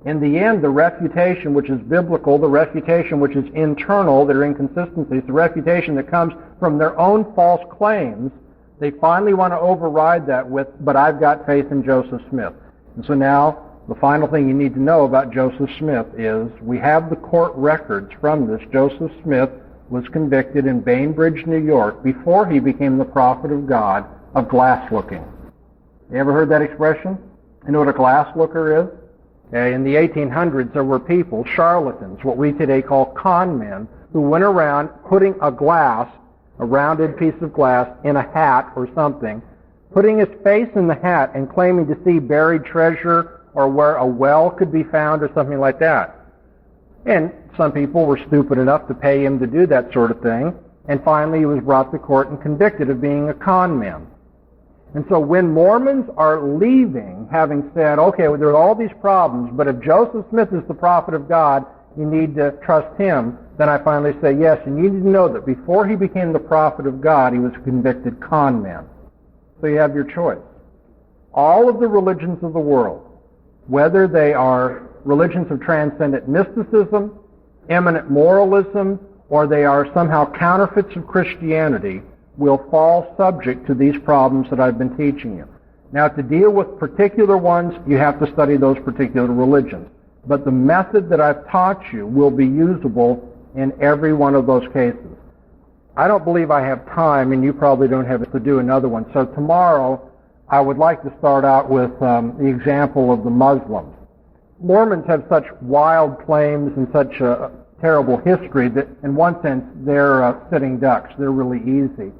In the end, the refutation which is biblical, the refutation which is internal, their inconsistencies, the refutation that comes from their own false claims, they finally want to override that with, but I've got faith in Joseph Smith. And so now, the final thing you need to know about Joseph Smith is we have the court records from this. Joseph Smith was convicted in Bainbridge, New York, before he became the prophet of God, of glass looking. You ever heard that expression? You know what a glass looker is? Okay, in the 1800s, there were people, charlatans, what we today call con men, who went around putting a rounded piece of glass, in a hat or something, putting his face in the hat and claiming to see buried treasure or where a well could be found or something like that. And some people were stupid enough to pay him to do that sort of thing, and finally he was brought to court and convicted of being a con man. And so when Mormons are leaving, having said, okay, well, there are all these problems, but if Joseph Smith is the prophet of God, you need to trust him, then I finally say, yes, and you need to know that before he became the prophet of God, he was a convicted con man. So you have your choice. All of the religions of the world, whether they are religions of transcendent mysticism, immanent moralism, or they are somehow counterfeits of Christianity, will fall subject to these problems that I've been teaching you. Now, to deal with particular ones, you have to study those particular religions. But the method that I've taught you will be usable in every one of those cases. I don't believe I have time, and you probably don't have to do another one. So tomorrow, I would like to start out with the example of the Muslims. Mormons have such wild claims and such a terrible history that, in one sense, they're sitting ducks. They're really easy.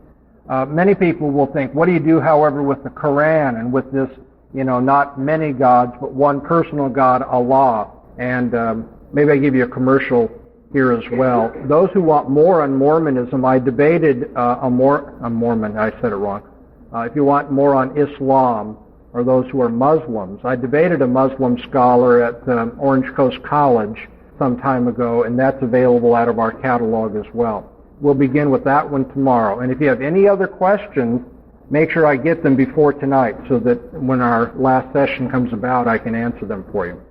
Many people will think, what do you do, however, with the Quran and with this, not many gods, but one personal God, Allah? And maybe I give you a commercial here as well. Those who want more on Mormonism, I debated Mormon, I said it wrong. If you want more on Islam, or those who are Muslims, I debated a Muslim scholar at Orange Coast College some time ago, and that's available out of our catalog as well. We'll begin with that one tomorrow. And if you have any other questions, make sure I get them before tonight so that when our last session comes about, I can answer them for you.